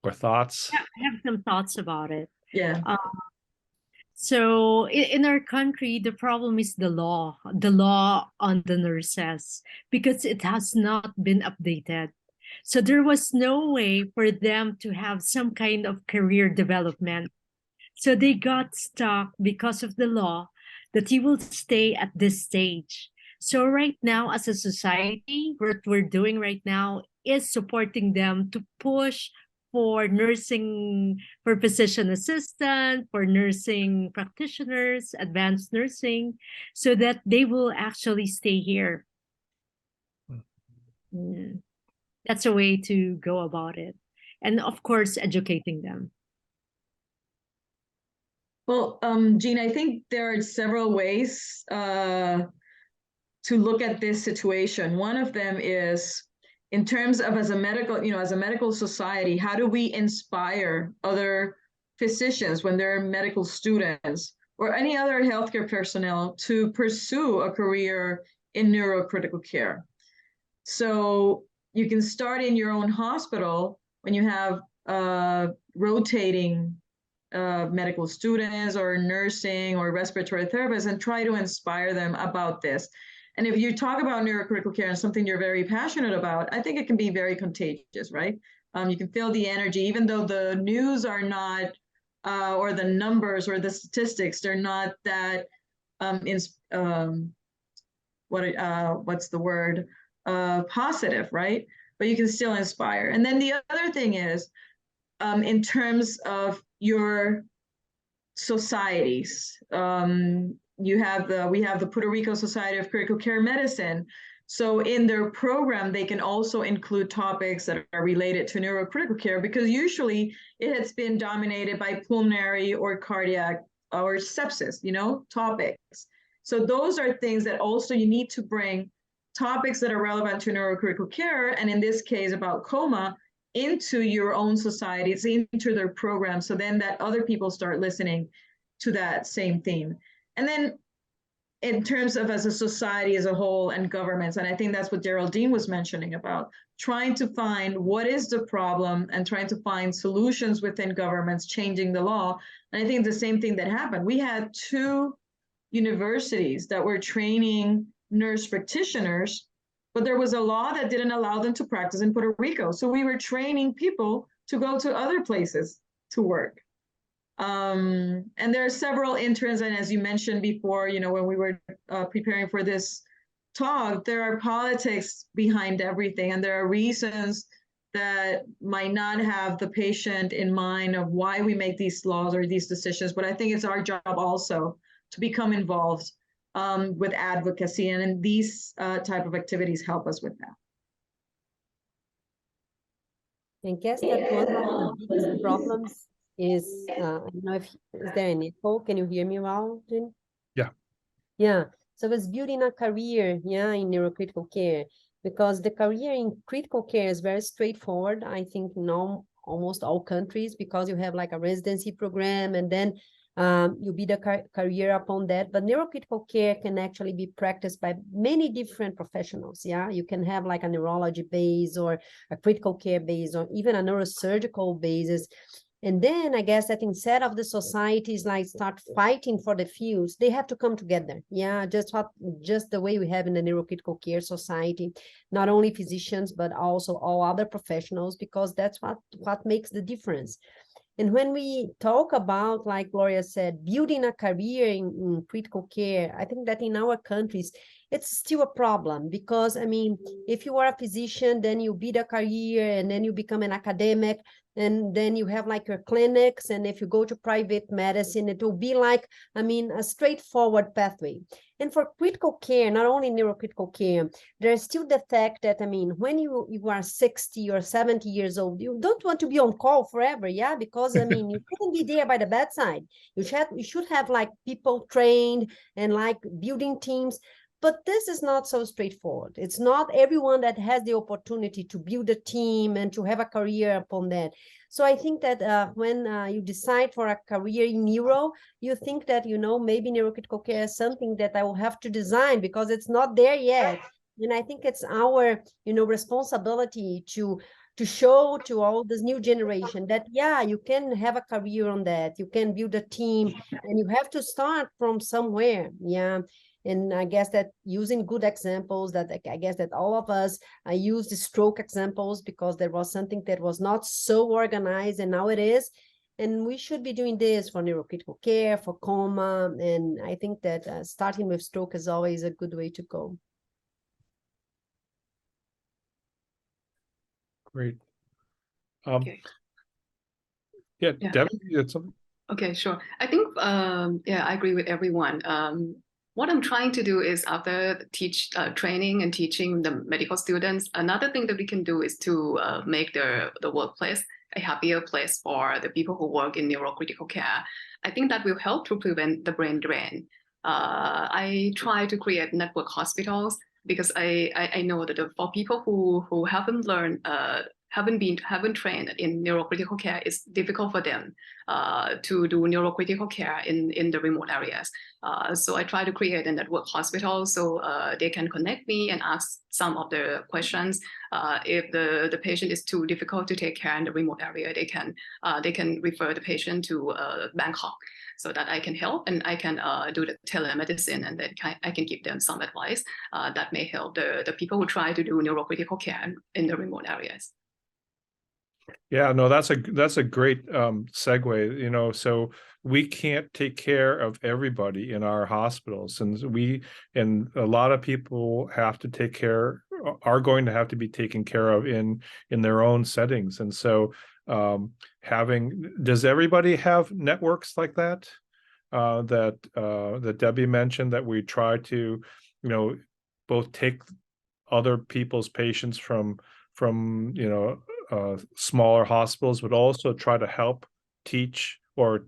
Or thoughts? Yeah, I have some thoughts about it. Yeah. So in our country, the problem is the law on the nurses, because it has not been updated. So there was no way for them to have some kind of career development. So they got stuck because of the law that you will stay at this stage. So right now, as a society, what we're doing right now is supporting them to push for nursing, for physician assistant, for nursing practitioners, advanced nursing, so that they will actually stay here. That's a way to go about it. And of course, educating them. Well, Jean, I think there are several ways to look at this situation. One of them is in terms of as a medical society, how do we inspire other physicians when they're medical students or any other healthcare personnel to pursue a career in neurocritical care? So you can start in your own hospital when you have rotating medical students or nursing or respiratory therapists and try to inspire them about this. And if you talk about neurocritical care and something you're very passionate about, I think it can be very contagious, right? You can feel the energy, even though the news are not, or the numbers or the statistics, they're not that, what's the word? Positive, right? But you can still inspire. And then the other thing is, in terms of your societies, we have the Puerto Rico Society of Critical Care Medicine. So in their program, they can also include topics that are related to neurocritical care, because usually it has been dominated by pulmonary or cardiac or sepsis, topics. So those are things that also you need to bring topics that are relevant to neurocritical care, and in this case about coma, into your own societies, into their program, so then that other people start listening to that same theme. And then in terms of as a society as a whole and governments, and I think that's what Geraldine was mentioning about, trying to find what is the problem and trying to find solutions within governments, changing the law. And I think the same thing that happened. We had 2 universities that were training nurse practitioners, but there was a law that didn't allow them to practice in Puerto Rico. So we were training people to go to other places to work. And there are several interns, and as you mentioned before, when we were preparing for this talk, there are politics behind everything, and there are reasons that might not have the patient in mind of why we make these laws or these decisions. But I think it's our job also to become involved with advocacy, and these type of activities help us with that. I guess that one of the biggest problems is, I don't know if, is there an echo? Can you hear me well, Jean? Yeah. Yeah. So it's building a career, in neurocritical care. because the career in critical care is very straightforward, I think, in almost all countries, because you have like a residency program, and then you build a career upon that. But neurocritical care can actually be practiced by many different professionals. Yeah, you can have like a neurology base, or a critical care base, or even a neurosurgical basis. And then I guess that instead of the societies like start fighting for the fields, they have to come together. Yeah, just the way we have in the Neurocritical Care Society, not only physicians, but also all other professionals, because that's what makes the difference. And when we talk about, like Gloria said, building a career in critical care, I think that in our countries, it's still a problem, because, I mean, if you are a physician, then you build a career, and then you become an academic, and then you have like your clinics, and if you go to private medicine, it will be like, I mean, a straightforward pathway. And for critical care, not only neurocritical care, there's still the fact that, I mean, when you are 60 or 70 years old, you don't want to be on call forever, yeah? Because, I mean, you shouldn't be there by the bedside. You should have like people trained and like building teams. But this is not so straightforward. It's not everyone that has the opportunity to build a team and to have a career upon that. So I think that when you decide for a career in neuro, you think that, you know, maybe neurocritical care is something that I will have to design, because it's not there yet. And I think it's our, you know, responsibility to show to all this new generation that, yeah, you can have a career on that, you can build a team, and you have to start from somewhere. Yeah. And I guess that using good examples, that I guess that all of us, I use the stroke examples, because there was something that was not so organized, and now it is. And we should be doing this for neurocritical care, for coma. And I think that starting with stroke is always a good way to go. Great. Okay. Yeah, Yeah. Debbie, you had something? Okay, sure. I think, yeah, I agree with everyone. What I'm trying to do is, after training and teaching the medical students, another thing that we can do is to make the workplace a happier place for the people who work in neurocritical care. I think that will help to prevent the brain drain. I try to create network hospitals, because I know that for people who haven't learned, haven't trained in neurocritical care, it's difficult for them to do neurocritical care in the remote areas. So I try to create a network hospital, so they can connect me and ask some of the questions. If the patient is too difficult to take care in the remote area, they can refer the patient to Bangkok, so that I can help, and I can do the telemedicine, and then I can give them some advice that may help the people who try to do neurocritical care in the remote areas. Yeah, no, that's a great segue, you know. So we can't take care of everybody in our hospitals, and a lot of people are going to have to be taken care of in their own settings. And so does everybody have networks like that that Debbie mentioned, that we try to, you know, both take other people's patients from you know, smaller hospitals, but also try to help teach or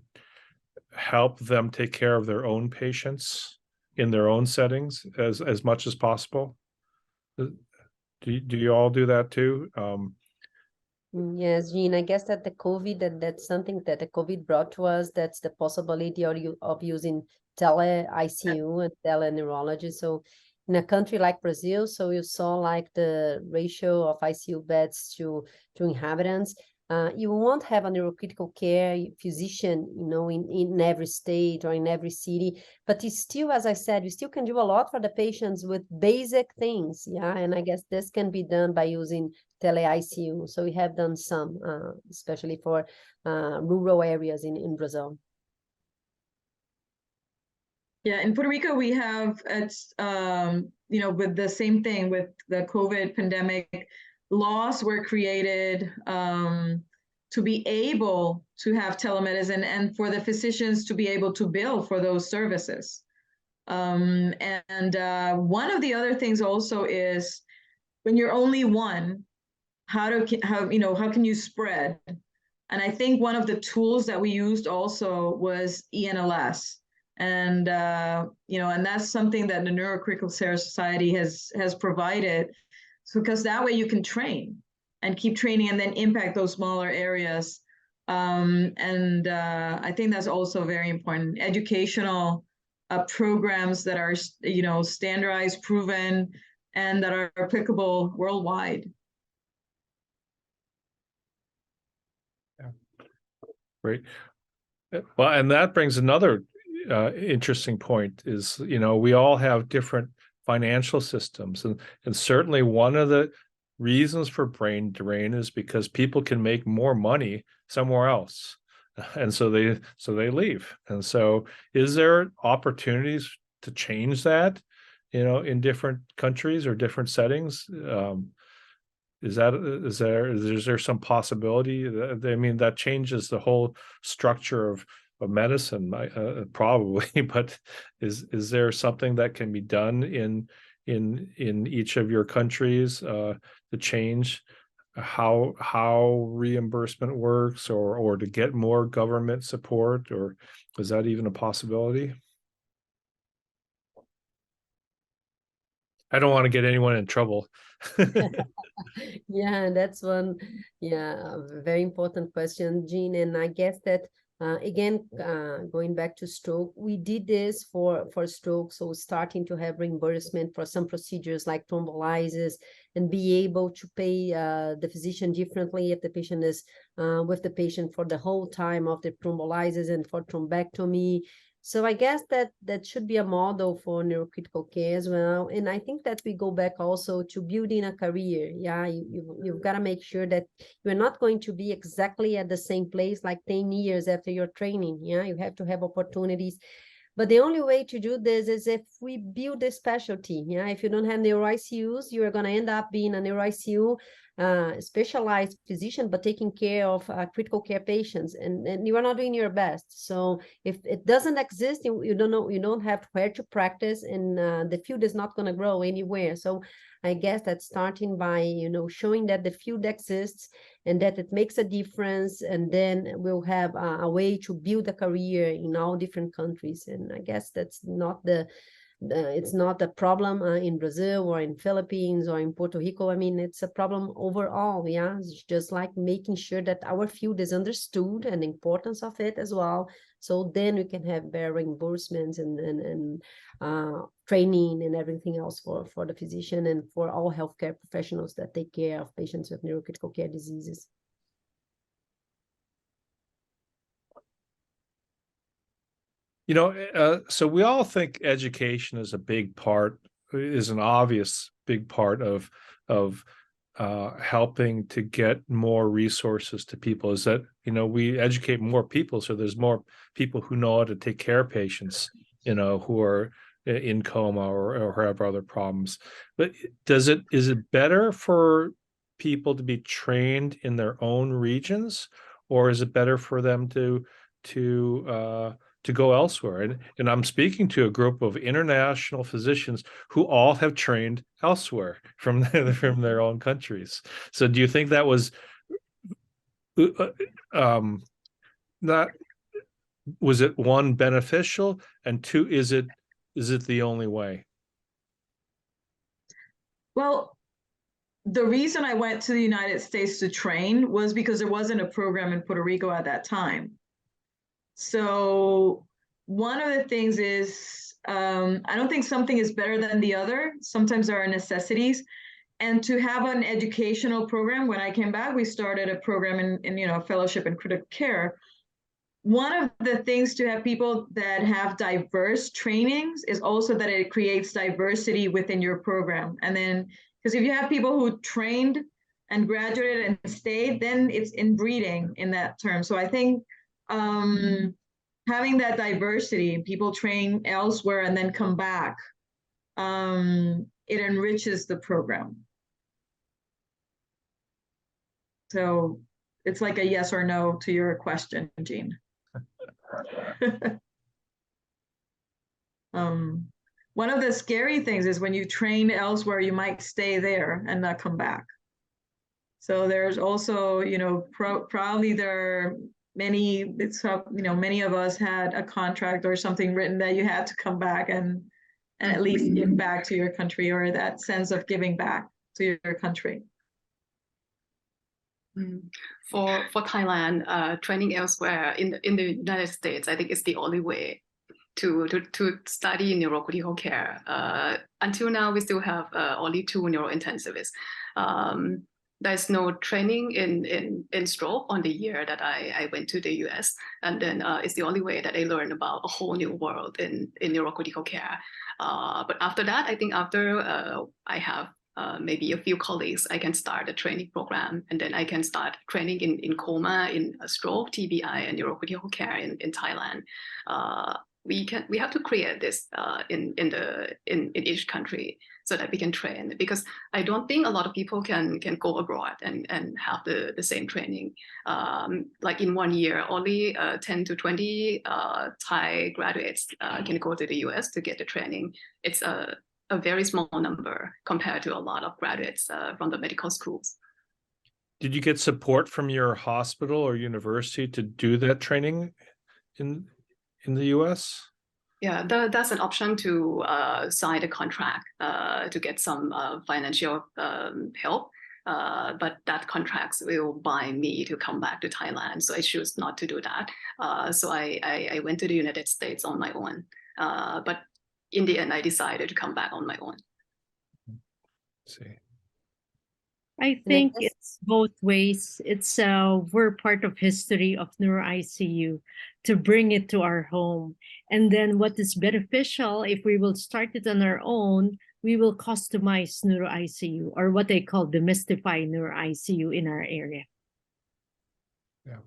help them take care of their own patients in their own settings as much as possible? Do you all do that too? Yes, Jean, I guess that the COVID, that's something that the COVID brought to us. That's the possibility of using tele-ICU and tele-neurology. So in a country like Brazil, so you saw like the ratio of ICU beds to inhabitants. You won't have a neurocritical care physician, you know, in every state or in every city, but it's still, as I said, we still can do a lot for the patients with basic things. Yeah, and I guess this can be done by using tele-ICU. So we have done some, especially for rural areas in Brazil. Yeah, in Puerto Rico, we have, you know, with the same thing with the COVID pandemic, laws were created to be able to have telemedicine and for the physicians to be able to bill for those services. And one of the other things also is, when you're only one, how can you spread? And I think one of the tools that we used also was ENLS. And, you know, and that's something that the Neurocritical Care Society has provided, So because that way you can train and keep training and then impact those smaller areas. I think that's also very important. Educational programs that are, standardized, proven, and that are applicable worldwide. Yeah. Great. Well, and that brings another interesting point is, we all have different financial systems, and certainly one of the reasons for brain drain is because people can make more money somewhere else, and so they leave. And so is there opportunities to change that, in different countries or different settings? Is there some possibility? I mean, that changes the whole structure of medicine, probably. But is there something that can be done in each of your countries to change how reimbursement works, or to get more government support, or is that even a possibility? I don't want to get anyone in trouble. Yeah, that's one, a very important question, Jean. And I guess that again, going back to stroke, we did this for stroke, so starting to have reimbursement for some procedures like thrombolysis, and be able to pay the physician differently if the patient is with the patient for the whole time of the thrombolysis and for thrombectomy. So I guess that should be a model for neurocritical care as well. And I think that we go back also to building a career. Yeah, you've got to make sure that you're not going to be exactly at the same place like 10 years after your training. Yeah, you have to have opportunities. But the only way to do this is if we build a specialty. Yeah, if you don't have neuro ICUs, you are going to end up being a neuro ICU specialized physician, but taking care of critical care patients, and you are not doing your best. So if it doesn't exist, you don't know, you don't have where to practice, and the field is not going to grow anywhere. So I guess that's starting by, showing that the field exists and that it makes a difference, and then we'll have a way to build a career in all different countries. And I guess that's not it's not a problem in Brazil or in Philippines or in Puerto Rico. I mean, it's a problem overall. Yeah, it's just like making sure that our field is understood and the importance of it as well. So then we can have better reimbursements and training and everything else for the physician and for all healthcare professionals that take care of patients with neurocritical care diseases. So we all think education is an obvious big part of helping to get more resources to people. Is that, we educate more people, so there's more people who know how to take care of patients, who are in coma or have other problems. But is it better for people to be trained in their own regions, or is it better for them to go elsewhere? And I'm speaking to a group of international physicians who all have trained elsewhere from their own countries. So do you think that was was it, one, beneficial, and two, is it the only way? Well, the reason I went to the United States to train was because there wasn't a program in Puerto Rico at that time. So one of the things is, I don't think something is better than the other. Sometimes there are necessities. And to have an educational program, when I came back, we started a program in fellowship in critical care. One of the things to have people that have diverse trainings is also that it creates diversity within your program. And then, because if you have people who trained and graduated and stayed, then it's inbreeding in that term. So I think having that diversity, people train elsewhere and then come back, it enriches the program. So it's like a yes or no to your question, Jean. One of the scary things is when you train elsewhere, you might stay there and not come back. So there's also, probably there are many of us had a contract or something written that you had to come back and at least give back to your country, or that sense of giving back to your country? For Thailand, training elsewhere in the United States, I think it's the only way to study neurocritical care. Until now, we still have only 2 neurointensivists. There's no training in stroke on the year that I went to the US. And then it's the only way that I learned about a whole new world in neurocritical care. But after that, I think after I have maybe a few colleagues, I can start a training program, and then I can start training in Coma, in stroke, TBI, and neurocritical care in Thailand. We have to create this in each country so that we can train, because I don't think a lot of people can go abroad and have the same training. Like in 1 year, only 10 to 20 Thai graduates can go to the US to get the training. It's a very small number compared to a lot of graduates from the medical schools. Did you get support from your hospital or university to do that training in the US? Yeah, that's an option to sign a contract to get some financial help. But that contract will bind me to come back to Thailand. So I choose not to do that. So I went to the United States on my own. But in the end, I decided to come back on my own. See. I think it's both ways. It's we're part of history of neuro ICU to bring it to our home. And then what is beneficial, if we will start it on our own, we will customize neuro ICU, or what they call demystify neuro ICU in our area. Yeah.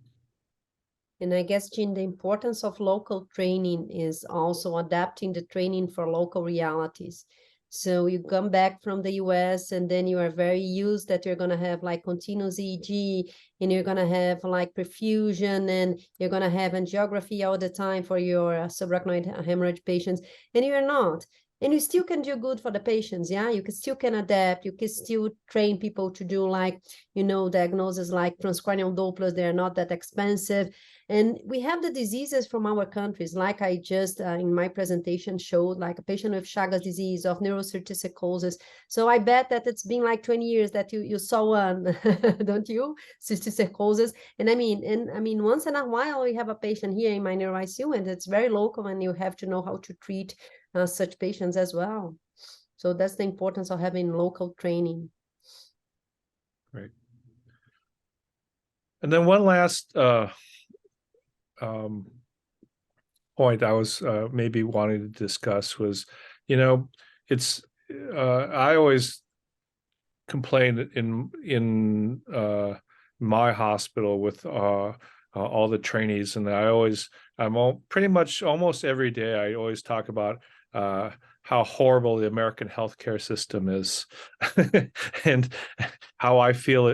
And I guess, Jean, the importance of local training is also adapting the training for local realities. So you come back from the US and then you are very used that you're going to have like continuous EEG, and you're going to have like perfusion, and you're going to have angiography all the time for your subarachnoid hemorrhage patients, and you're not. And you still can do good for the patients, yeah? You can still adapt, you can still train people to do like, you know, diagnoses like transcranial Dopplers, they're not that expensive. And we have the diseases from our countries, like I just in my presentation showed, like a patient with Chagas disease, of neurocerticercosis. So I bet that it's been like 20 years that you saw one, don't you? Certicercosis. And I mean, once in a while we have a patient here in my neuro ICU, and it's very local, and you have to know how to treat such patients as well. So that's the importance of having local training. Great. And then one last point I was maybe wanting to discuss was, you know, it's I always complain in my hospital with all the trainees, and pretty much almost every day I always talk about how horrible the American healthcare system is, and how I feel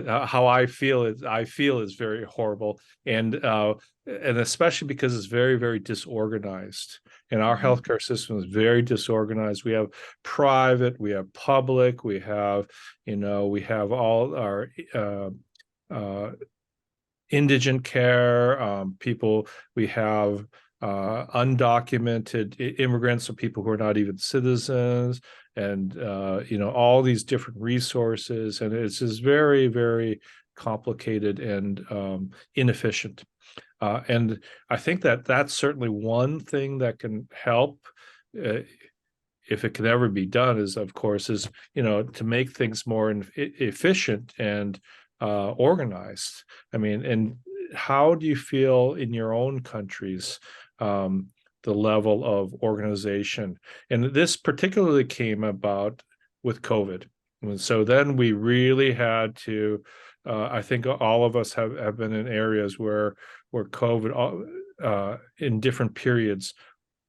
is very horrible, and especially because it's very, very disorganized. And our healthcare system is very disorganized. We have private, we have public, we have all our indigent care people. We have undocumented immigrants, so people who are not even citizens, and all these different resources, and it's just very, very complicated and inefficient. And I think that that's certainly one thing that can help, if it can ever be done, is to make things more efficient and organized. I mean, and how do you feel in your own countries, the level of organization? And this particularly came about with COVID. And so then we really had to, I think all of us have been in areas where COVID in different periods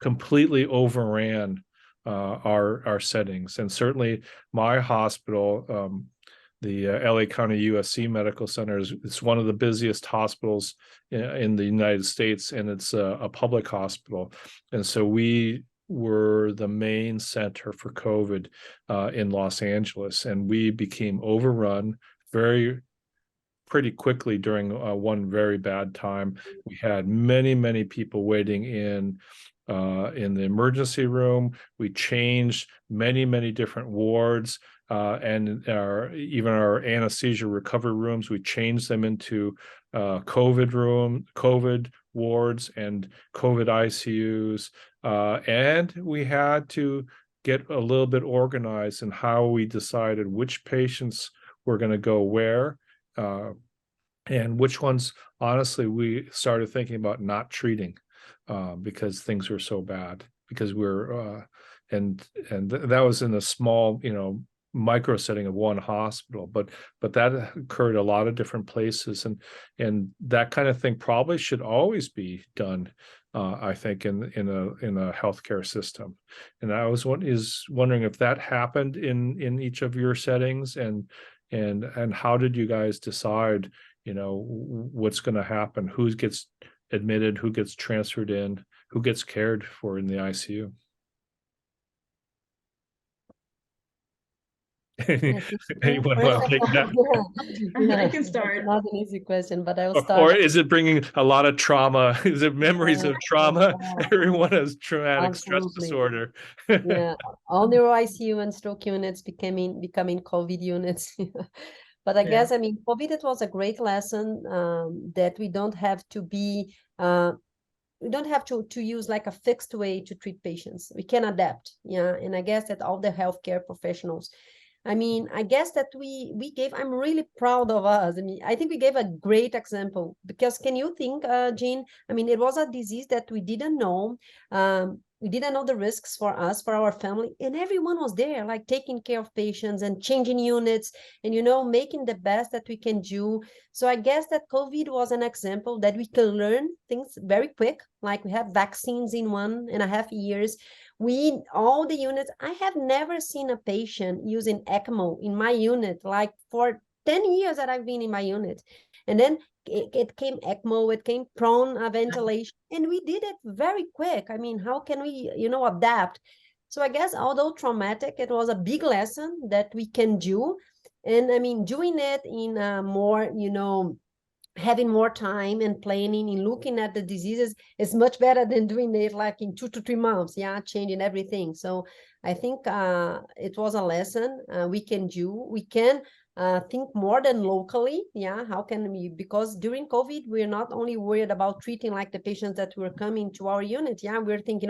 completely overran our settings. And certainly my hospital, the LA+USC Medical Center, it's one of the busiest hospitals in the United States, and it's a public hospital. And so we were the main center for COVID in Los Angeles, and we became overrun very pretty quickly during one very bad time. We had many people waiting in the emergency room. We changed many different wards, and even our anesthesia recovery rooms. We changed them into COVID wards and COVID ICUs, and we had to get a little bit organized in how we decided which patients were going to go where, and which ones, honestly, we started thinking about not treating because things were so bad. Because we're that was in a small, micro setting of one hospital, but that occurred a lot of different places, and that kind of thing probably should always be done, I think, in a healthcare system. And I was wondering if that happened in each of your settings, and how did you guys decide, what's going to happen, who gets admitted, who gets transferred in, who gets cared for in the ICU? Anyone want to take that? I can start. Not an easy question, but I will Or start. is it bringing a lot of trauma? Is it memories of trauma? Everyone has traumatic stress disorder. Yeah, all neuro ICU and stroke units becoming COVID units. But I guess, COVID, it was a great lesson, that we don't have to be, we don't have to use like a fixed way to treat patients. We can adapt. Yeah. And I guess that all the healthcare professionals, I guess that we gave, I'm really proud of us. I think we gave a great example, because can you think, Jean, it was a disease that we didn't know. We didn't know the risks for us, for our family, and everyone was there, like taking care of patients and changing units and, making the best that we can do. So I guess that COVID was an example that we can learn things very quick. Like we have vaccines in 1.5 years. All the units, I have never seen a patient using ECMO in my unit, like for 10 years that I've been in my unit. And then it came ECMO, it came prone ventilation, and we did it very quick. How can we, adapt? So I guess, although traumatic, it was a big lesson that we can do. And doing it in a more, having more time and planning and looking at the diseases is much better than doing it like in 2 to 3 months, changing everything. So I think it was a lesson we can do. We can think more than locally. How can we, because during COVID, we're not only worried about treating like the patients that were coming to our unit. We're thinking,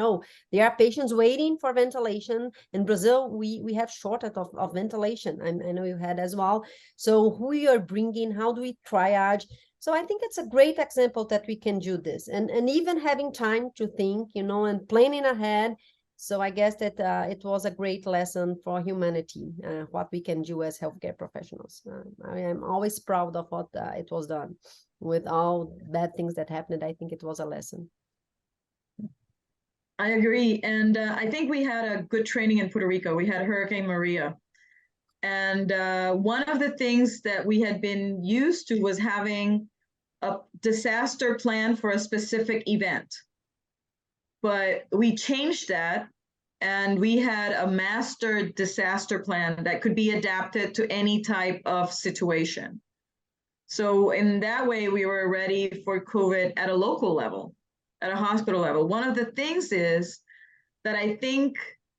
there are patients waiting for ventilation. In Brazil, we have shortage of ventilation. I know you had as well. So who you are bringing, how do we triage? So I think it's a great example that we can do this, and even having time to think, and planning ahead. So I guess that it was a great lesson for humanity, what we can do as healthcare professionals. I am always proud of what it was done. With all bad things that happened, I think it was a lesson. I agree. And I think we had a good training in Puerto Rico. We had Hurricane Maria. And one of the things that we had been used to was having a disaster plan for a specific event. But we changed that, and we had a master disaster plan that could be adapted to any type of situation. So in that way, we were ready for COVID at a local level, at a hospital level. One of the things is that I think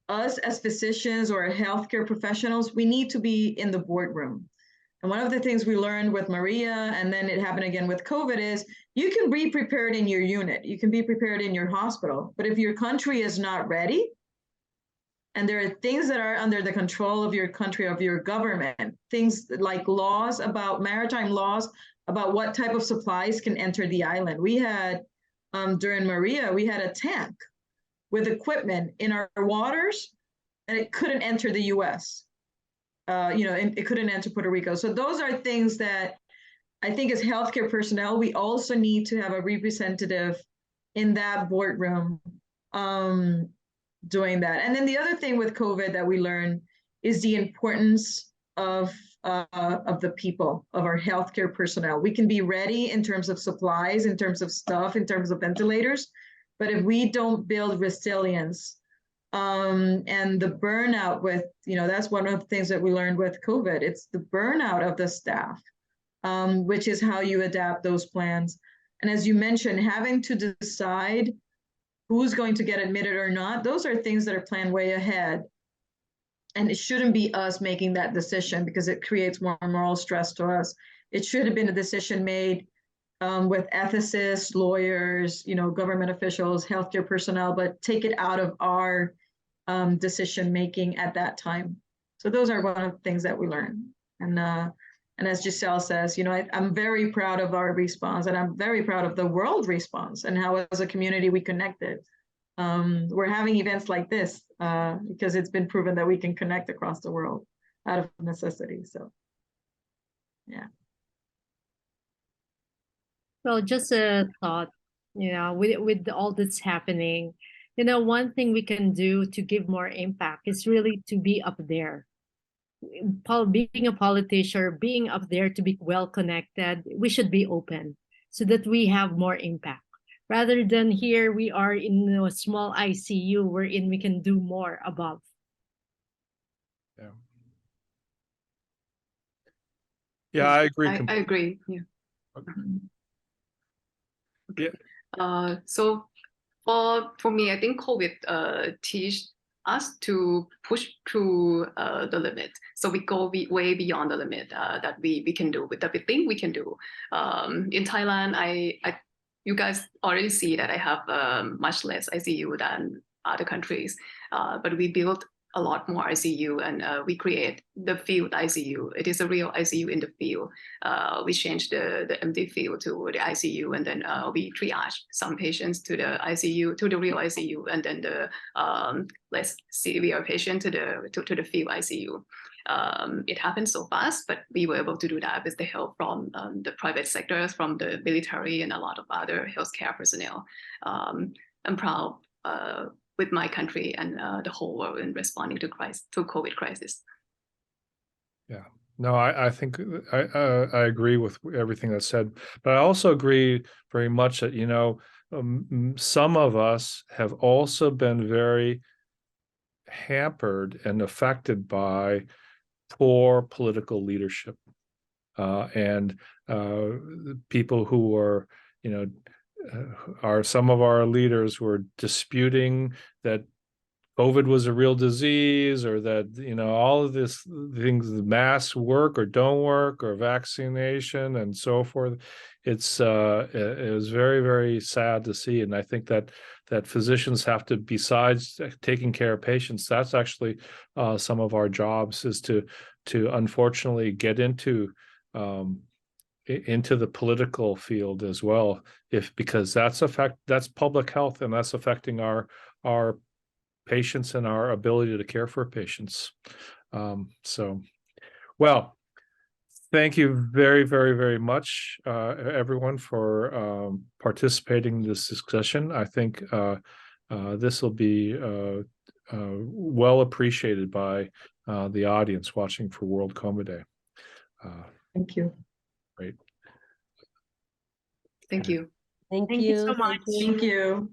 us as physicians or healthcare professionals, we need to be in the boardroom. And one of the things we learned with Maria, and then it happened again with COVID, is you can be prepared in your unit, you can be prepared in your hospital, but if your country is not ready, and there are things that are under the control of your country, of your government, things like laws about maritime laws, about what type of supplies can enter the island. We had, during Maria, we had a tank with equipment in our waters, and it couldn't enter the US. It couldn't enter Puerto Rico. So those are things that I think as healthcare personnel, we also need to have a representative in that boardroom doing that. And then the other thing with COVID that we learned is the importance of the people, of our healthcare personnel. We can be ready in terms of supplies, in terms of stuff, in terms of ventilators, but if we don't build resilience, and the burnout with, that's one of the things that we learned with COVID. It's the burnout of the staff. which is how you adapt those plans. And as you mentioned, having to decide who's going to get admitted or not, those are things that are planned way ahead. And it shouldn't be us making that decision because it creates more moral stress to us. It should have been a decision made with ethicists, lawyers, government officials, healthcare personnel, but take it out of our decision making at that time. So those are one of the things that we learned. And as Gisele says, I'm very proud of our response, and I'm very proud of the world response and how as a community we connected. We're having events like this because it's been proven that we can connect across the world out of necessity. So, yeah. Well, just a thought, with all that's happening, one thing we can do to give more impact is really to be up there. Being a politician, being up there to be well connected, we should be open so that we have more impact. Rather than here we are in a small ICU wherein we can do more above. Yeah. Yeah, I agree. I agree. Yeah. Okay. Yeah. So for me, I think COVID teach us to push through the limit. So we go way beyond the limit that we can do, that we think we can do. In Thailand, you guys already see that I have much less ICU than other countries, but we built a lot more ICU, and we create the field ICU. It is a real ICU in the field. We changed the empty field to the ICU, and then we triage some patients to the ICU, to the real ICU, and then the less severe patient to the field ICU. It happened so fast, but we were able to do that with the help from the private sectors, from the military, and a lot of other healthcare personnel. I'm proud with my country and the whole world in responding to COVID crisis. Yeah, no, I think I agree with everything that's said, but I also agree very much that, some of us have also been very hampered and affected by poor political leadership, and people who are, are some of our leaders who are disputing that COVID was a real disease, or that, all of these things, the masks work or don't work, or vaccination and so forth. It was very, very sad to see. And I think that physicians have to, besides taking care of patients, that's actually some of our jobs, is to unfortunately get into the political field as well, because that's public health, and that's affecting our patients and our ability to care for patients. Well, thank you very, very, very much, everyone, for participating in this discussion. I think this will be well appreciated by the audience watching for World Coma Day. Thank you. Great. Thank you. Thank Thank you so much. Thank you.